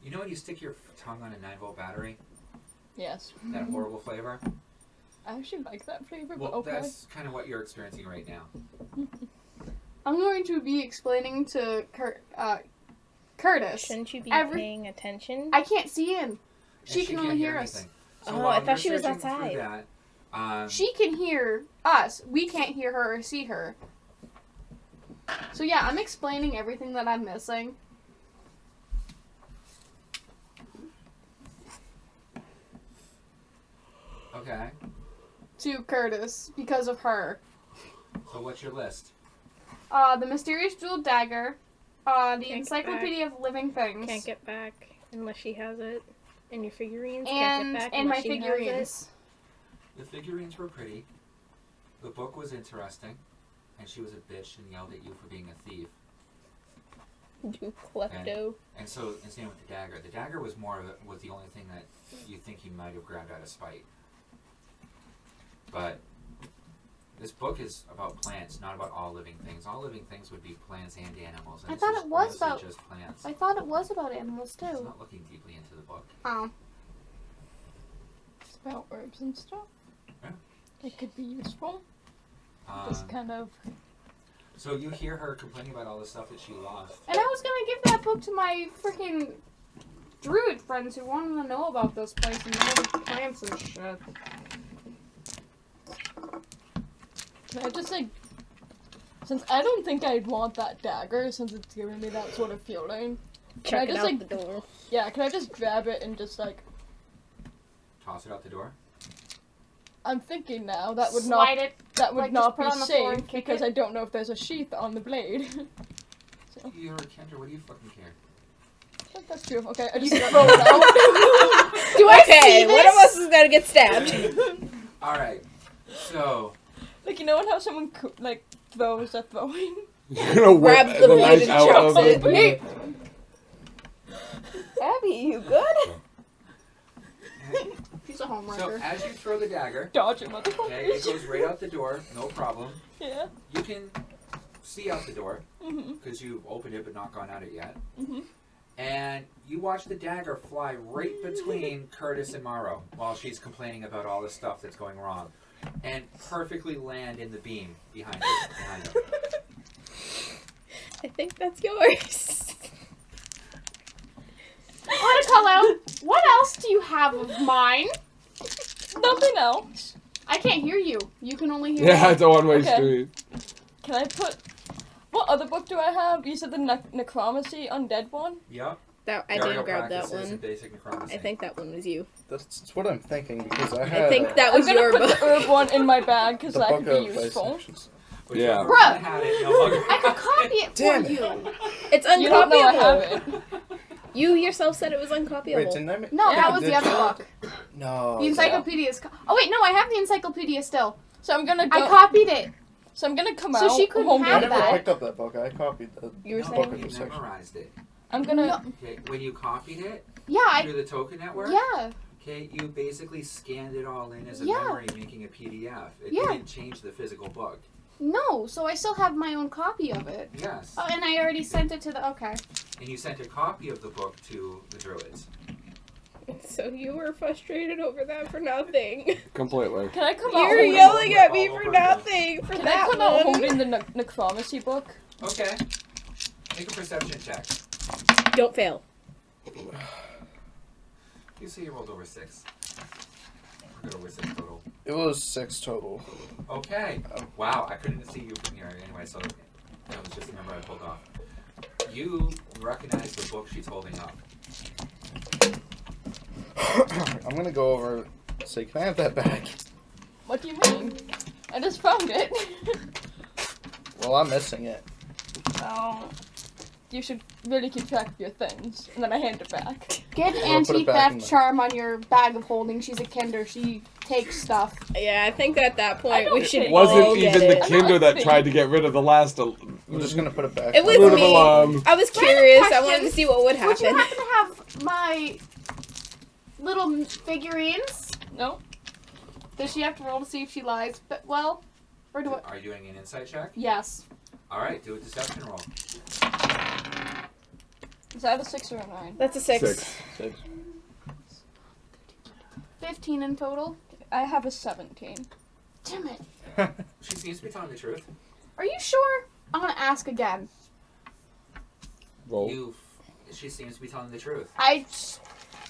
You know when you stick your tongue on a 9-volt battery? Yes. That horrible flavor? I actually like that flavor, Well, but okay. that's kind of what you're experiencing right now. I'm going to be explaining to Curtis. Shouldn't you be Every- paying attention? I can't see him. And She can only can't hear us. anything. Oh, while I thought you're she was searching through outside. That, She can hear us. We can't hear her or see her. So yeah, I'm explaining everything that I'm missing. okay. To Curtis because of her. So what's your list? The mysterious jeweled dagger. The get Encyclopedia of Living Things. Can't get back unless she has it. And your figurines can't and get back and my unless she has figurines. The figurines were pretty. The book was interesting. And she was a bitch and yelled at you for being a thief. it. You klepto. And so, and same with the dagger. The dagger was was the only thing that you think he might have grabbed out of spite. But this book is about plants, not about all living things. All living things would be plants and animals. And I this thought is it was mostly about- just plants. I thought it was about animals It's too. not looking deeply into the book. Oh. It's about herbs and stuff. Yeah. It could be useful. Just Um, kind of. so you hear her complaining about all the stuff that she lost. And I was gonna give that book to my freaking druid friends who wanted to know about this place and all the plants and shit. Can I just like. Since I don't think I'd want that dagger, since it's giving me that sort of feeling. Can I Check it just out like. the door. Yeah, can I just grab it and just like. Toss it out the door. I'm thinking now that would Slide not. it. That would like, not just put be it on the floor safe and kick because it? I don't know if there's a sheath on the blade. So, You're a Kendra, what do you fucking care? that's true. Okay, I just throw it out. Do I Okay, see this? one of us is gonna get stabbed. Alright. So, Like, you know how someone like throws a throwing? You're gonna whip Grabs the the blade knife and out chops of it. it. Abby, you good? She's a so homewrecker. as you throw the dagger, Dodge it, okay, it motherfuckers. goes right out the door, no problem. Yeah. You can see out the door Mhm. because you've opened it but not gone at it yet. Mhm. And you watch the dagger fly right between Curtis and Morrow while she's complaining about all the stuff that's going wrong, and perfectly land in the beam behind her. I think that's yours. I want to call out. What else do you have of mine? Nothing else. I can't hear you. You can only hear Yeah, me. it's a one-way Okay. street. Can I put? What other book do I have? You said the necromancy undead one. Yep. I Burial didn't grab that practices and one. basic necromancy. I think that one was you. That's what I'm thinking because I I had think that I'm was gonna your put book. the herb one in my bag because the that book could be of useful. dissections. Which Yeah. one Bruh. had it no longer. I could copy it Damn for it. you. It's You don't know I have uncopyable. it. You yourself said it was uncopyable. Wait, didn't I make? No, Yeah, that was the other book. No. The encyclopedia is. Oh wait, no, I have the encyclopedia still. So I'm gonna I go. copied it. So I'm gonna come So out. she couldn't home I have with never that. picked up that book. I copied the You were book saying- of You dissections. memorized it. I'm gonna. No. Okay, when you copied it Yeah, through the token network. yeah. Okay, you basically scanned it all in as a Yeah. memory, making a PDF. It Yeah. didn't change the physical book. No, so I still have my own copy of it. Yes. Oh, and I already sent it to the. Okay. And you sent a copy of the book to the druids. So you were frustrated over that for nothing. Completely. Can I come You out? were holding- yelling at me All for over nothing for Can I that come out one. holding the necromancy book? Okay. Make a perception check. Don't fail. You see you rolled over 6. We're good over 6 total. It was 6 total. Okay. Wow, I couldn't see you from here anyway, so that was just the number I pulled off. You recognize the book she's holding up. I'm gonna go over and say, can I have that back? What do you mean? I just found it. Well, I'm missing it. Oh. You should really keep track of your things, and then I hand it back. Get I'm gonna put it back in anti-theft the- charm on your bag of holding. She's a kinder. She takes stuff. Yeah, I think at that I point don't we should think- all Wasn't get even it. the Kinder that tried to get rid of the last. I'm just gonna put it back. It was Move me. along. I was curious. I question. wanted to see what would Would you happen. happen to have my little figurines? No? Does she have to roll to see if she lies? But well, or do I? Are you doing an insight check? Yes. Alright, do a deception roll. Is that a 6 or a 9? That's a 6. 6. 15 in total. I have a 17. Damn it. She seems to be telling the truth. Are you sure? I'm gonna ask again. Roll. She seems to be telling the truth.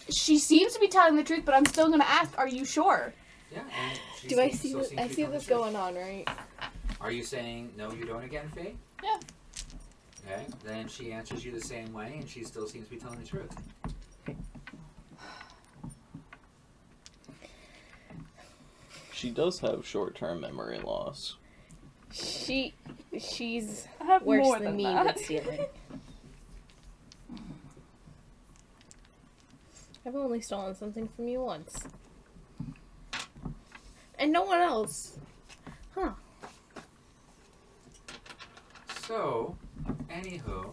She seems to be telling the truth, but I'm still gonna ask. Are you sure? Yeah. And she Do I seems- see still this? seems I to be see telling this the truth. going on, right? Are you saying no, you don't again, Faye? Yeah. Okay. Then she answers you the same way, and she still seems to be telling the truth. She does have short-term memory loss. She's I have worse more than than me that. with stealing. I've only stolen something from you once. And no one else. Huh. So, anywho,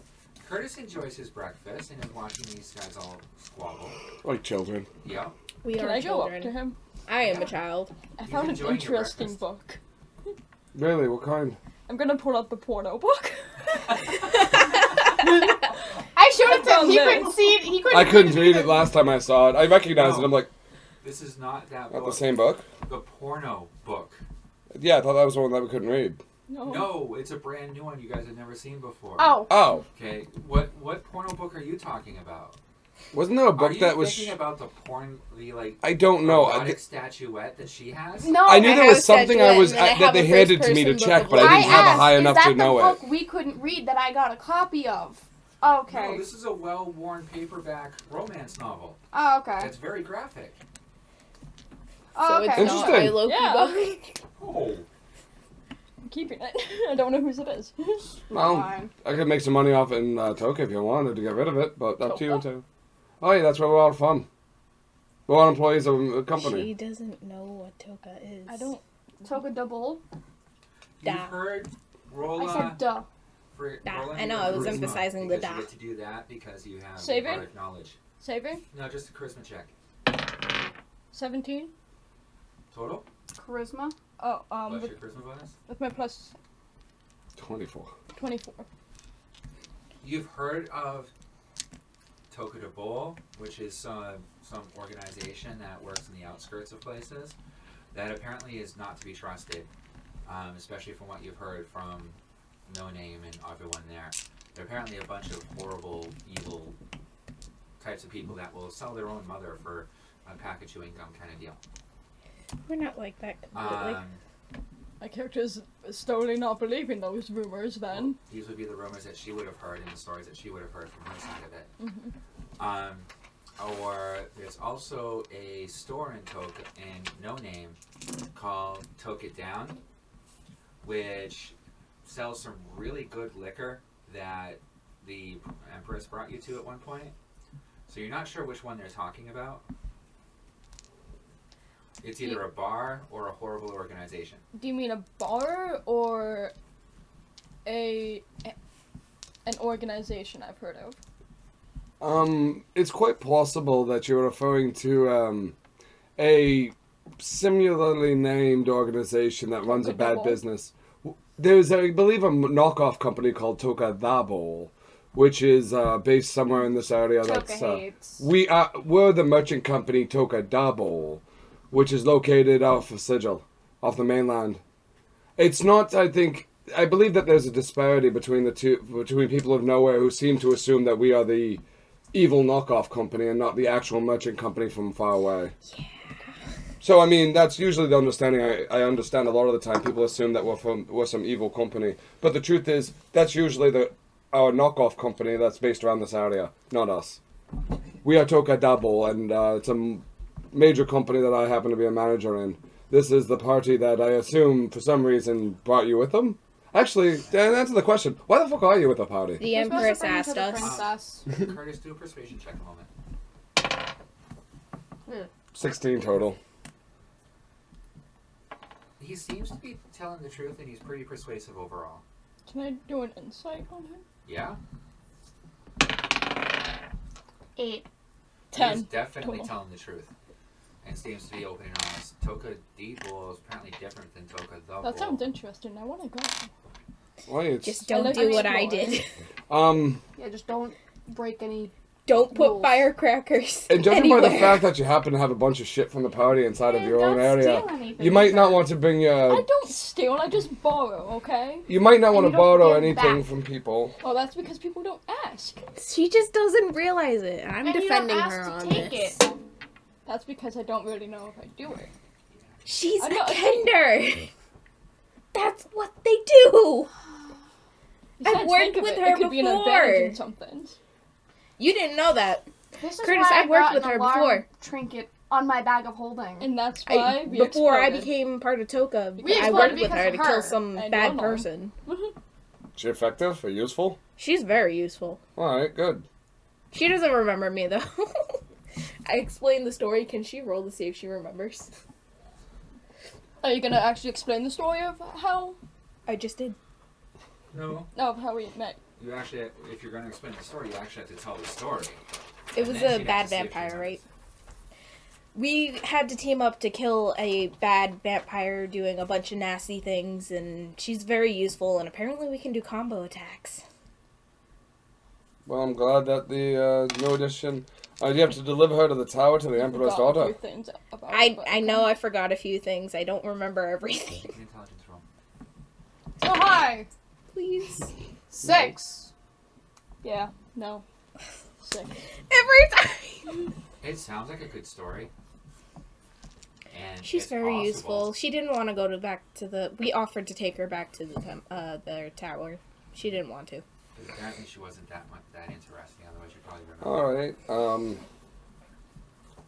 Curtis enjoys his breakfast and is watching these guys all squabble. Like children. Yeah. We Can are I go up children. to him? I am a child. I He's found an enjoying your interesting breakfast. book. Really? What kind? I'm gonna pull out the porno book. I showed it to him. found He this. couldn't see it. He couldn't. I couldn't read it either. last time I saw it. I recognized it. I'm like, This is not that not book. the same book? The porno book. Yeah, I thought that was the one that we couldn't read. No. No, it's a brand new one you guys have never seen before. Oh. Oh, Okay, what porno book are you talking about? wasn't there a Are book you that was? thinking about the porn, the like I don't know. erotic statuette that she has? No. I knew there have was something I statuette, was and then I that have they a handed to me to first-person check, book but of I didn't have a asked, high is enough that to the know book it. we couldn't read that I got a copy of? Oh, okay. No, this is a well-worn paperback romance novel. Oh, okay. It's very graphic. Oh, So okay. it's not Interesting. a Loki Yeah. book. Oh. I'm keeping it. I don't know whose it is. Well, Fine. I could make some money off it in Toka if you wanted to get rid of it, but up to you Toka? too. Oh yeah, that's where we're all fun. We're all employees of a She company. doesn't know what toka is. I don't. Toka-d-bowl. You've Da. heard Rolla. I said duh. For, Da. Rolla I and know, your I was charisma, emphasizing the because da. You get to do that because you have Saving? bardic knowledge. Saving? No, just a charisma check. 17? Total? Charisma. Oh, What's with, your charisma bonus? with my plus 24. 24. You've heard of toka-d-bowl, which is some organization that works in the outskirts of places that apparently is not to be trusted, especially from what you've heard from No Name and everyone there. They're apparently a bunch of horrible, evil types of people that will sell their own mother for a pack of chewing gum kind of deal. We're not like that completely. My character's totally not believing those rumors then. These would be the rumors that she would have heard and the stories that she would have heard from her side of it. Mm-hmm. Or there's also a store in Toka in No Name called Toka-d-Down, which sells some really good liquor that the Empress brought you to at one point. So you're not sure which one they're talking about. It's either a bar or a horrible organization. Do you mean a bar or an organization I've heard of? It's quite possible that you're referring to a similarly named organization that runs a bad Toka-d-bowl. business. There's, I believe, a knockoff company called Toka-d-bowl, which is based somewhere in this area. That's we're the merchant company Toka-d-bowl, which is located off of Sigil, off the mainland. It's not. I believe that there's a disparity between the two, between people of nowhere who seem to assume that we are the evil knockoff company and not the actual merchant company from far away. Yeah. So I mean, that's usually the understanding. I understand a lot of the time people assume that we're some evil company, but the truth is that's usually our knockoff company that's based around this area, not us. We are Toka-d-bowl, and it's a major company that I happen to be a manager in. This is the party that I assume for some reason brought you with them. Actually, to answer the question, why the fuck are you with the party? The Empress asked us. Curtis, do a persuasion check a moment. 16 total. He seems to be telling the truth, and he's pretty persuasive overall. Can I do an insight on him? Yeah? 8. 10. He's definitely total. telling the truth. And seems to be open and honest. Toka-d-bowl is apparently different than Toka-d-bowl. That sounds interesting. I want to go. Why it's, Just don't like do what I exploring. did. Yeah, just don't break any. Don't put Rules. firecrackers and judging by the anywhere. fact that you happen to have a bunch of shit from the party inside of your own don't area, steal anything you might not either. want to bring your. I don't steal. I just borrow. Okay. You might not And want you to don't borrow give anything back. from people. Well, that's because people don't ask. She just doesn't realize it. I'm And you don't defending ask her to on take this. it. That's because I don't really know if I do it. She's I a know- kender. That's what they do. Besides, worked think of with it, her it could be an advantage before. in some things. You didn't know that. This is Curtis, why I've worked got with an her alarm before. Trinket on my bag of holding. And that's why we Before I exploded. became part of Toka, We I exploded worked with because her of to her. kill some I bad know. person. Is she effective or useful? She's very useful. Alright, good. She doesn't remember me though. I explained the story. Can she roll to see if she remembers? Are you gonna actually explain the story of how? I just did. No. No, of how we met. You actually, if you're going to explain the story, you actually have to tell the story. It And was then a she'd have bad to see if she vampire, right? remembers. We had to team up to kill a bad vampire doing a bunch of nasty things, and she's very useful, and apparently we can do combo attacks. Well, I'm glad that the new addition. You have to deliver her to the tower to the Emperor's Forgot a daughter. few things about I it, but know okay. I forgot a few things. I don't remember everything. Make an intelligence roll. So high. Please. 6. Yeah. No. 6. Every time! It sounds like a good story. And She's it's very possible. useful. She didn't want to go back to the... We offered to take her back to their tower. She didn't want to. Apparently she wasn't that interesting, otherwise you'd probably remember. Alright,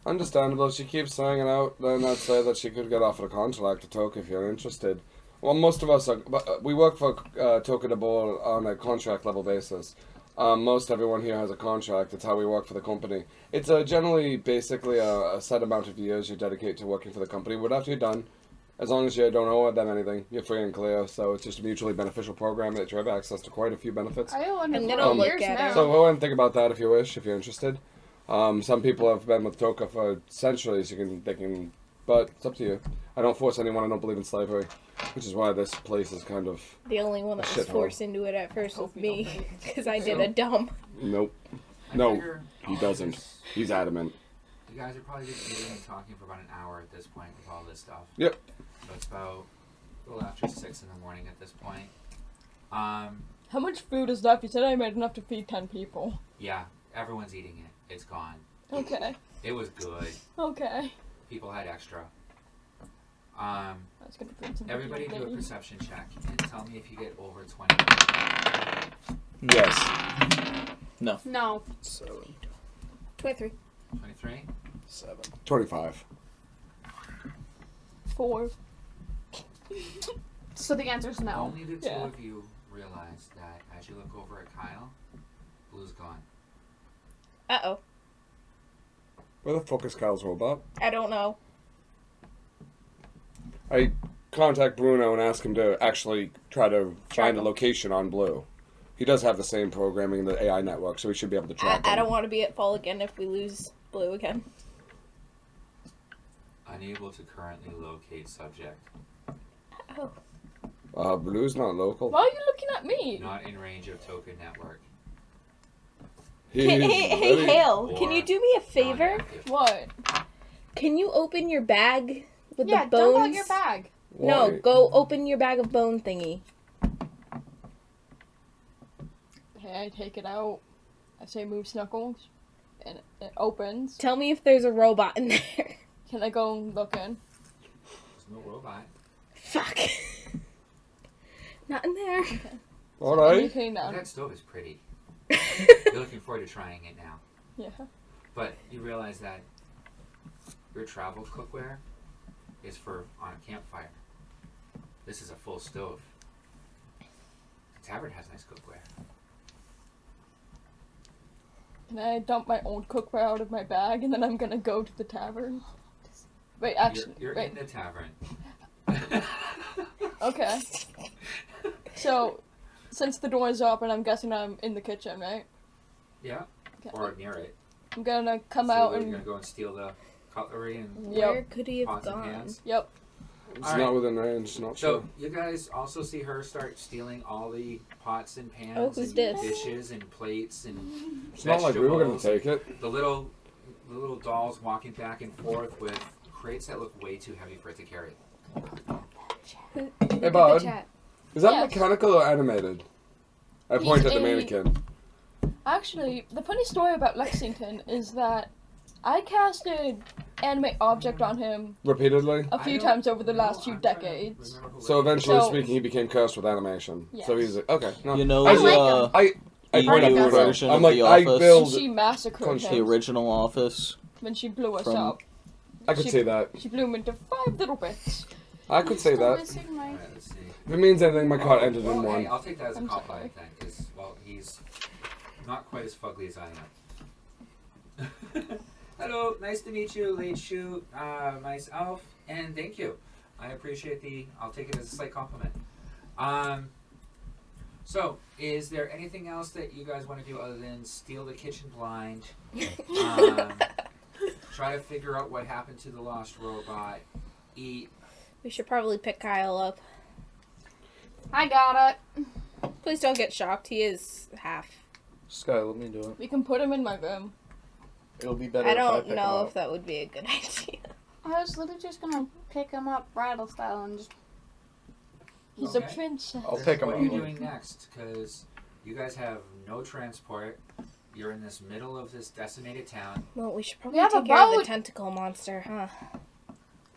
understandable. She keeps hanging out, then I'd say that she could get offered a contract to Toka if you're interested. Well, most of us are, we work for Toka-d-bowl on a contract level basis. Most everyone here has a contract. It's how we work for the company. It's generally basically a set amount of years you dedicate to working for the company. But after you're done, as long as you don't owe them anything, you're free and clear. So it's just a mutually beneficial program that you have access to quite a few benefits. I owe under And 4 then I'll look years at now. it. So go ahead and think about that if you wish, if you're interested. Some people have been with Toka for centuries. But it's up to you. I don't force anyone. I don't believe in slavery, which is why this place is kind of The only one that was Shithole. forced into it at first was Hope you me, don't pay. because I did a dumb. nope. I No, figure he doesn't. He's adamant. You guys are probably just eating and talking for about an hour at this point with all this stuff. Yep. So it's about a little after 6 in the morning at this point. How much food is left? You said I made enough to feed 10 people. Yeah, everyone's eating it. It's gone. Okay. It was good. Okay. People had extra. That's gonna bring some. Everybody do a days. perception check and tell me if you get over 20. Yes. No. No. 23. 23? 7. 25. 4. So the answer's no. Only the two Yeah. of you realize that as you look over at Kyle, Blue's gone. Uh-oh. Where the fuck is Kyle's robot? I don't know. I contact Bruno and ask him to actually try to find a location on Blue. He does have the same programming in the AI network, so we should be able to track I him. don't want to be at fault again if we lose Blue again. Unable to currently locate subject. Oh. Blue's not local. Why are you looking at me? Not in range of token network. Hey, very- Hale, can Or you do me a favor? non-active. What? Can you open your bag with Yeah, the bones? dump out your bag. No, Why? go open your bag of bone thingy. Okay, I take it out. I say move Snuggles. And it opens. Tell me if there's a robot in there. Can I go and look in? There's no robot. Fuck. Not in there. All Let me right. clean But down. that stove is pretty. You're looking forward to trying it now. Yeah. But you realize that your travel cookware is for on a campfire. This is a full stove. The tavern has nice cookware. Can I dump my old cookware out of my bag and then I'm gonna go to the tavern? Wait, actually, You're wait. in the tavern. Okay. So, since the door is open, I'm guessing I'm in the kitchen, right? Yeah, Okay. or near it. I'm gonna come So out you're and. gonna go and steal the cutlery and Yep. Where could he have pots and gone? pans. Yep. It's All right. not within range. Not So sure. you guys also see her start stealing all the pots and pans Oh, who's and this? dishes and plates and It's not like we were gonna vegetables. take it. The little dolls walking back and forth with crates that look way too heavy for it to carry. Hey, bud. Is that Yes. mechanical or animated? I point He's at the a- mannequin. Actually, the funny story about Lexington is that I casted animate object on him Repeatedly. a few times over the last few decades. So eventually So- speaking, he became cursed with animation. So Yes. he's like, okay. No. You know I the like I point at EU the version I'm of like, The I Office? And build. she massacred Punch the him original Office. when she blew us From- up. I could she- say that. She blew him into 5 little bits. I could say Still that. missing my- Alright, let's see. If it means anything, my card ended in Well, hey, one. I'll take that as a I'm compliment then, because, well, he's not quite as fugly as I am. Hello, nice to meet you, Late Shoot, myself, and thank you. I appreciate I'll take it as a slight compliment. So, is there anything else that you guys want to do other than steal the kitchen blind? Try to figure out what happened to the lost robot, eat. We should probably pick Kyle up. I got it. Please don't get shocked. He is half. Sky, let me do it. We can put him in my room. It'll be better I if I don't pick him know up. if that would be a good idea. I was literally just gonna pick him up rattle style and just. He's Okay. a princess. I'll pick him What up. are you doing next? Because you guys have no transport. You're in this middle of this decimated town. Well, we should probably We have a take care of the boat. tentacle monster, huh?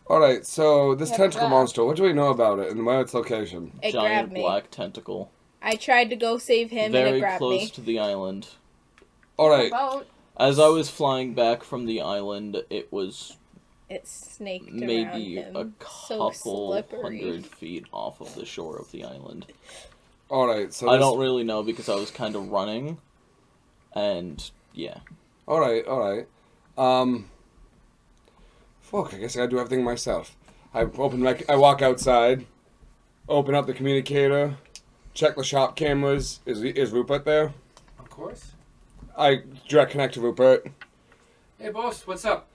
Alright, so this Yeah, tentacle but- monster, what do we know about it and where its location? It Giant grabbed me. black tentacle. I tried to go save him and Very it grabbed close me. to the island. Alright, Boat. As I was flying back from the island, it was It snaked maybe around a him. So couple slippery. 100 feet off of the shore of the island. alright, so I this- don't really know because I was kind of running, and yeah. Alright. Fuck, I guess I gotta do everything myself. I walk outside, open up the communicator, check the shop cameras. Is Rupert there? Of course. I direct connect to Rupert. Hey, boss, what's up?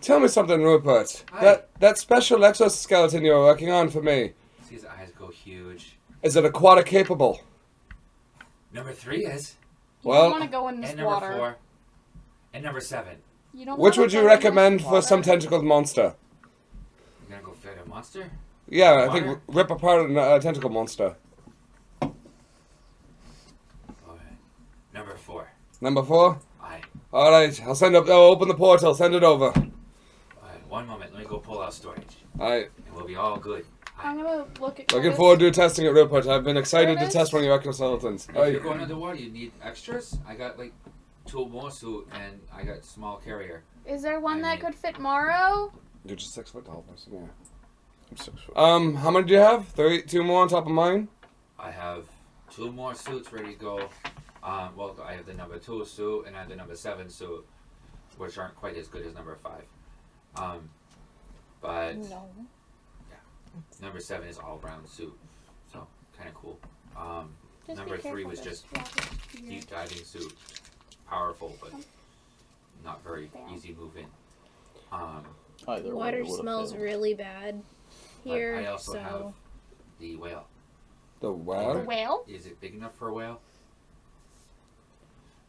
Tell me something, Rupert. Hi. That special exoskeleton you were working on for me, See his eyes go huge. is it aquatic capable? Number 3 is. You Well- don't want to go in this And number water. 4. And number 7. You don't Which wanna would you go in this recommend for water. some tentacled monster? You gonna go fight a monster? Yeah, I think Water? rip apart a tentacle monster. Okay. Number 4. Number 4? Aye. Alright, I'll open the portal, send it over. Alright, one moment. Let me go pull out storage. Alright, And we'll be all good. I'm gonna look at. looking Curtis. forward to testing it, Rupert. I've been excited to Curtis? test one of your exoskeletons. If you're going underwater, you need extras. I got like 2 more suit and I got small carrier. Is there one I that mean- could fit Morrow? You're just 6 foot tall person, yeah. I'm 6 foot. How many do you have? 2 more on top of mine? I have 2 more suits ready to go. Well, I have the number 2 suit and I have the number 7 suit, which aren't quite as good as number 5. But No. number 7 is all brown suit, so kind of cool. Just Number be 3 careful, was this just water's here. deep diving suit, powerful but not very easy moving. Either way, Water it would've smells failed. really bad here, I also so have the whale. The The what? whale? Is it big enough for a whale?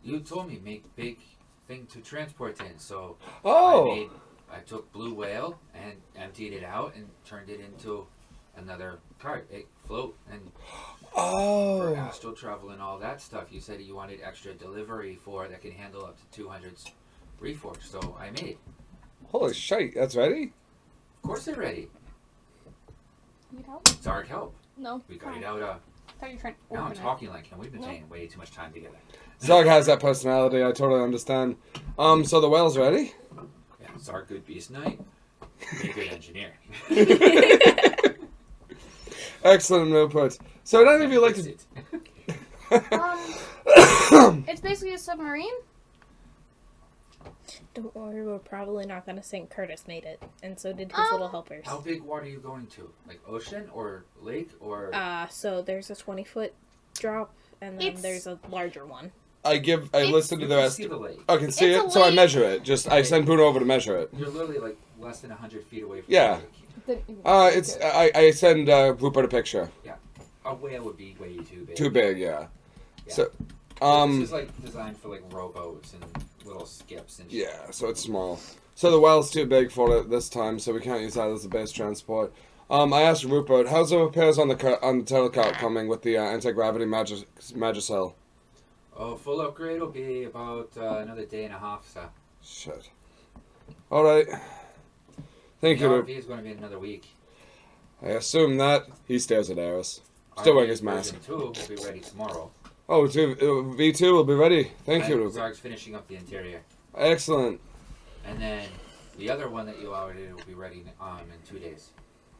You told me make big thing to transport in, so Oh! I took blue whale and emptied it out and turned it into another cart, a float, and for Oh! astral travel and all that stuff. You said you wanted extra delivery for that can handle up to 200 reforged, so I made. Holy shit, that's ready? Of course they're ready. Need help? Zarg, help. No. We got it out. I thought you were trying to Now I'm open it. talking like him. We've been No. spending way too much time together. Zarg has that personality, I totally understand. So the whale's ready? Yeah, Zarg, good beast knight. Be a good engineer. Excellent input. So would any of you like Fix to... it. It's basically a submarine. don't worry, we're probably not gonna sink. Curtis made it, and so did his little helpers. How big water are you going to? Like ocean or lake or? So there's a 20-foot drop, and then It's- there's a larger one. I listen to You the can rest. see the lake. I can see It's a it, so I lake. measure it. I send Bruno over to measure it. You're literally like less than 100 feet away from Yeah. the lake. I send Rupert a picture. A whale would be way too big. Too big, yeah. Yeah. So, This is like designed for like rowboats and little skips and shit. yeah, so it's small. So the well's too big for it this time, so we can't use that as a base transport. I asked Rupert, how's the repairs on the telecart coming with the anti-gravity Magicell? Oh, full upgrade will be about another day and a half, so. Shit. Alright. Thank you, The Rupert. RP is going to be another week. I assume that. He stares at Eris. Still wearing his mask. Version 2 will be ready tomorrow. Oh, V2 will be ready. Thank you, And Rupert. Zarg's finishing up the interior. Excellent. And then the other one that you ordered will be ready in 2 days.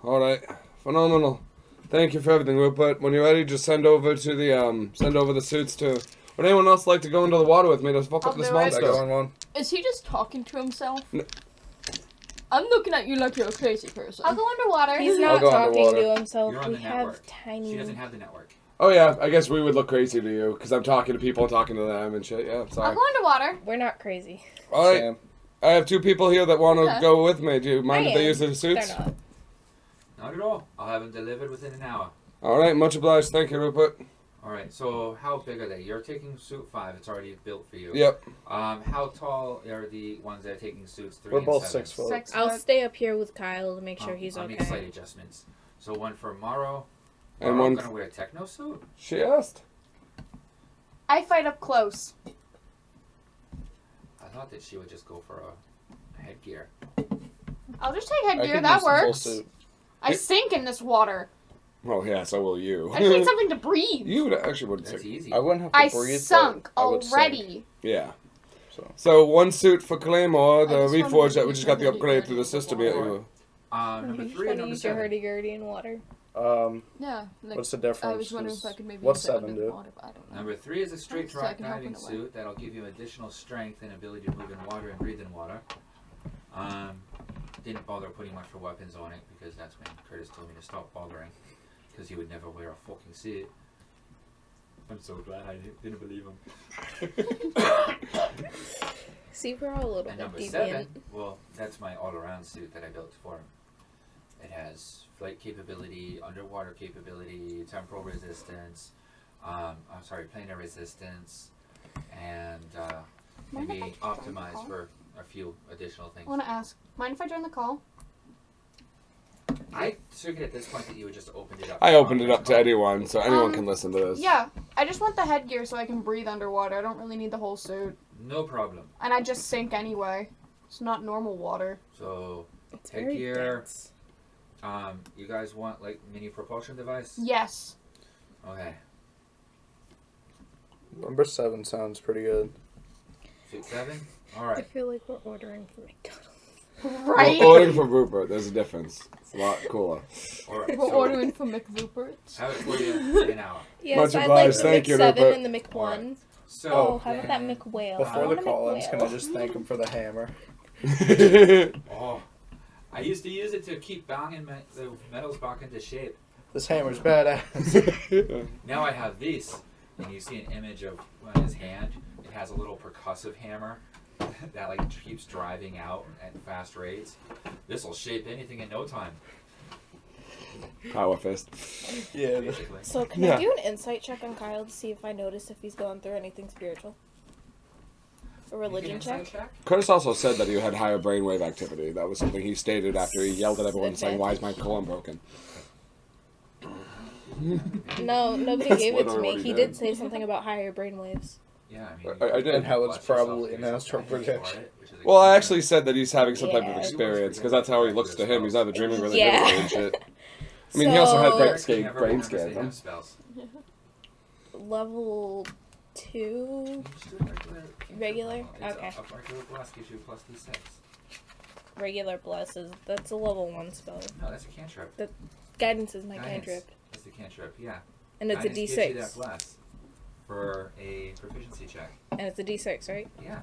Alright. Phenomenal. Thank you for everything, Rupert. When you're ready, just send over to the send over the suits too. Would anyone else like to go into the water with me to fuck I'll up this do it. Is that monster? going on? Is he just talking to himself? No. I'm looking at you like you're a crazy person. I'll go underwater. He's I'll not go talking underwater. to himself. You're on We the have network. tiny. She doesn't have the network. Oh yeah, I guess we would look crazy to you because I'm talking to people and talking to them and shit. Yeah, I'll sorry. go underwater. We're not crazy. Alright, Sam. I have 2 people here that want to Okay. go with me. Do you mind if I they am. use the suits? They're not. Not at all. I'll have them delivered within an hour. Alright, much obliged. Thank you, Rupert. Alright, so how big are they? You're taking suit 5. It's already built for you. Yep. How tall are the ones that are taking suits 3 We're and both 7? 6 foot. 6 I'll foot. stay up here with Kyle to make sure he's I'll okay. make slight adjustments. So one for Morrow. And Morrow one- gonna wear a techno suit? She asked. I fight up close. I thought that she would just go for a headgear. I'll just take I headgear. can That use the full works. suit. I sink in this water. Oh yeah, so will you. I need something to breathe. You would actually would That's say. easy. I wouldn't have to I breathe. sunk but I would sink, already. Yeah. so. So 1 suit for Claymore, I the just wanted Reforged to that we use just got the the upgrade through the hurdy-gurdy system. before. Number You 3 try and to number use your 7. hurdy-gurdy in water. Yeah. Like, What's the difference? I was wondering if I could maybe What's use it 7 under the do? water, but I don't know. Number 3 is a straight So I drop can help diving in a way. suit that'll give you additional strength and ability to move in water and breathe in water. Didn't bother putting much for weapons on it because that's when Curtis told me to stop bothering because he would never wear a fucking suit. I'm so glad I didn't believe him. See, we're all a little And bit number deviant. 7, well, that's my all-around suit that I built for him. It has flight capability, underwater capability, temporal resistance, planar resistance, and Mind if I maybe join the optimized call? for a few additional things. I want to ask. Mind if I join the call? I took it at this point that you would just opened it up. I opened it up to Conference anyone, so anyone Um, can listen to this. Yeah. I just want the headgear so I can breathe underwater. I don't really need the whole suit. call. No problem. And I just sink anyway. It's not normal water. So, It's very headgear. dense. You guys want like mini propulsion device? Yes. Okay. Number 7 sounds pretty good. Suit 7? I Alright. feel like we're ordering from McDonald's. Right? Well, ordering from Rupert, there's a difference. It's a lot cooler. Alright. We're So, ordering from McVuperts. have it for you in an hour. Yes, Much I'd obliged. like the Thank you, Mc 7 Rupert. and the Mc 1. So, Oh, how about that then- Mc Whale? I Before want the a call-ins, McWhale. can I just thank him for the hammer? Oh, I used to use it to keep banging the metals back into shape. This hammer's badass. Now I have this, and you see an image of his hand. It has a little percussive hammer. that like keeps driving out at fast rates. This will shape anything in no time. Power fist. Yeah. Basically. So can Yeah. I do an insight check on Kyle to see if I notice if he's going through anything spiritual? A religion Insight check? Curtis also said that you had higher brainwave activity. That was something he stated after he yelled at everyone saying, "Why is my colon broken?" No, nobody That's gave it to literally me. what he He did. did say something about higher brainwaves. Yeah, I mean, I did. And how it's bless yourself, probably give an yourself astral credit projection. for it, which is a Well, I good actually said that he's having some type of Yeah. experience because that's how he looks to him. He's either dreaming really Yeah. vividly and shit. I mean, he also had So- brain Eric scans. never Brain remembers scans they have him. spells. Level 2? You just do a regular cantrip Regular? level. It's Okay. A regular blast gives you a plus D6. Regular blesses. That's a level 1 spell. No, that's a cantrip. Guidance is my Guidance. cantrip. That's the cantrip, yeah. And it's a Guidance gives you that D6. bless for a proficiency check. And it's a D6, right? Yeah.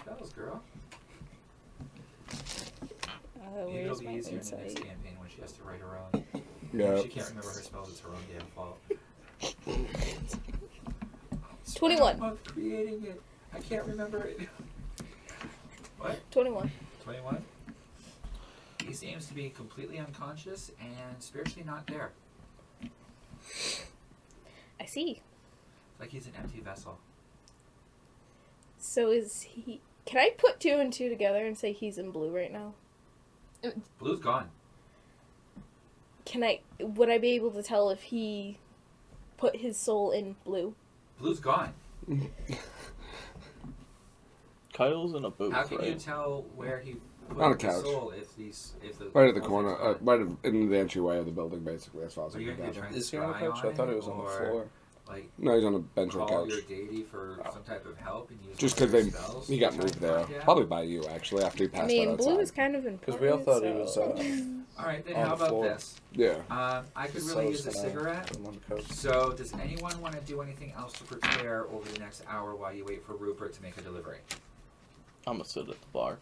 Spells, girl. Maybe it'll Where's be my easier in the next insight? campaign when she has to write her own. Yeah. If she can't remember her spells, it's her own damn fault. 21. I'm creating it. I can't remember it. What? 21. 21? He seems to be completely unconscious and spiritually not there. I see. It's like he's an empty vessel. So is he... Can I put 2 and 2 together and say he's in blue right now? Blue's gone. Can I... Would I be able to tell if he put his soul in blue? Blue's gone. Kyle's in a booth, How can you right? tell where he put On a the couch. soul if the Right at the whole corner, thing's gone? right in the entryway of the building, basically, as far as Are I you can gonna be gather. trying to Is he on the scry couch? I thought it was on the or, floor. Like, No, he's on a bench or a call couch. your deity for some type of help and use Just one of because their spells he to got try moved and there. find out? Probably by you, actually, after he I passed mean, out blue outside. is kind of important. Because we all thought it was Alright, then on how the about floor. this? Yeah. I could So really it's use a gonna cigarette. put him on the couch. So, does anyone want to do anything else to prepare over the next hour while you wait for Rupert to make a delivery? I'm gonna sit at the bar.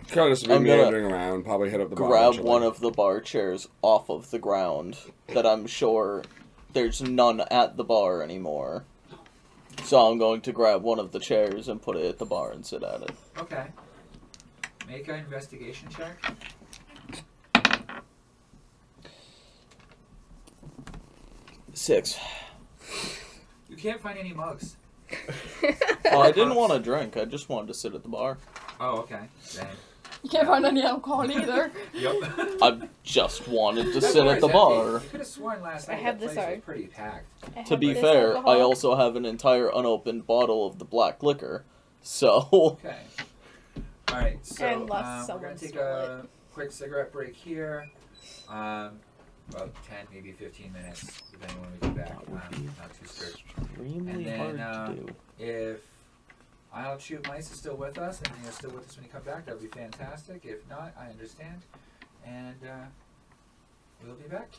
Curtis will I'm be gonna meandering around, probably hit up the bar. Grab eventually. one of the bar chairs off of the ground that I'm sure there's none at the bar anymore. So I'm going to grab one of the chairs and put it at the bar and sit at it. Okay. Make an investigation check. Six. You can't find any mugs. Oh, I didn't want to drink. I just wanted to sit at the bar. Oh, okay. Then. You can't find any alcohol either. Yep. I just wanted to That sit bar at is the empty. bar. You could have sworn last I night have that this place was art. pretty packed. I To have be this fair, alcohol. I also have an entire unopened bottle of the black liquor. So, Okay. Alright, so Unless we're someone going to take stole a quick cigarette break here. About 10, maybe 15 minutes, depending when we get back. Not too strict. extremely And then, hard to do. If I'll Chew Mice is still with us, and you're still with us when you come back, that would be fantastic. If not, I understand. And we'll be back.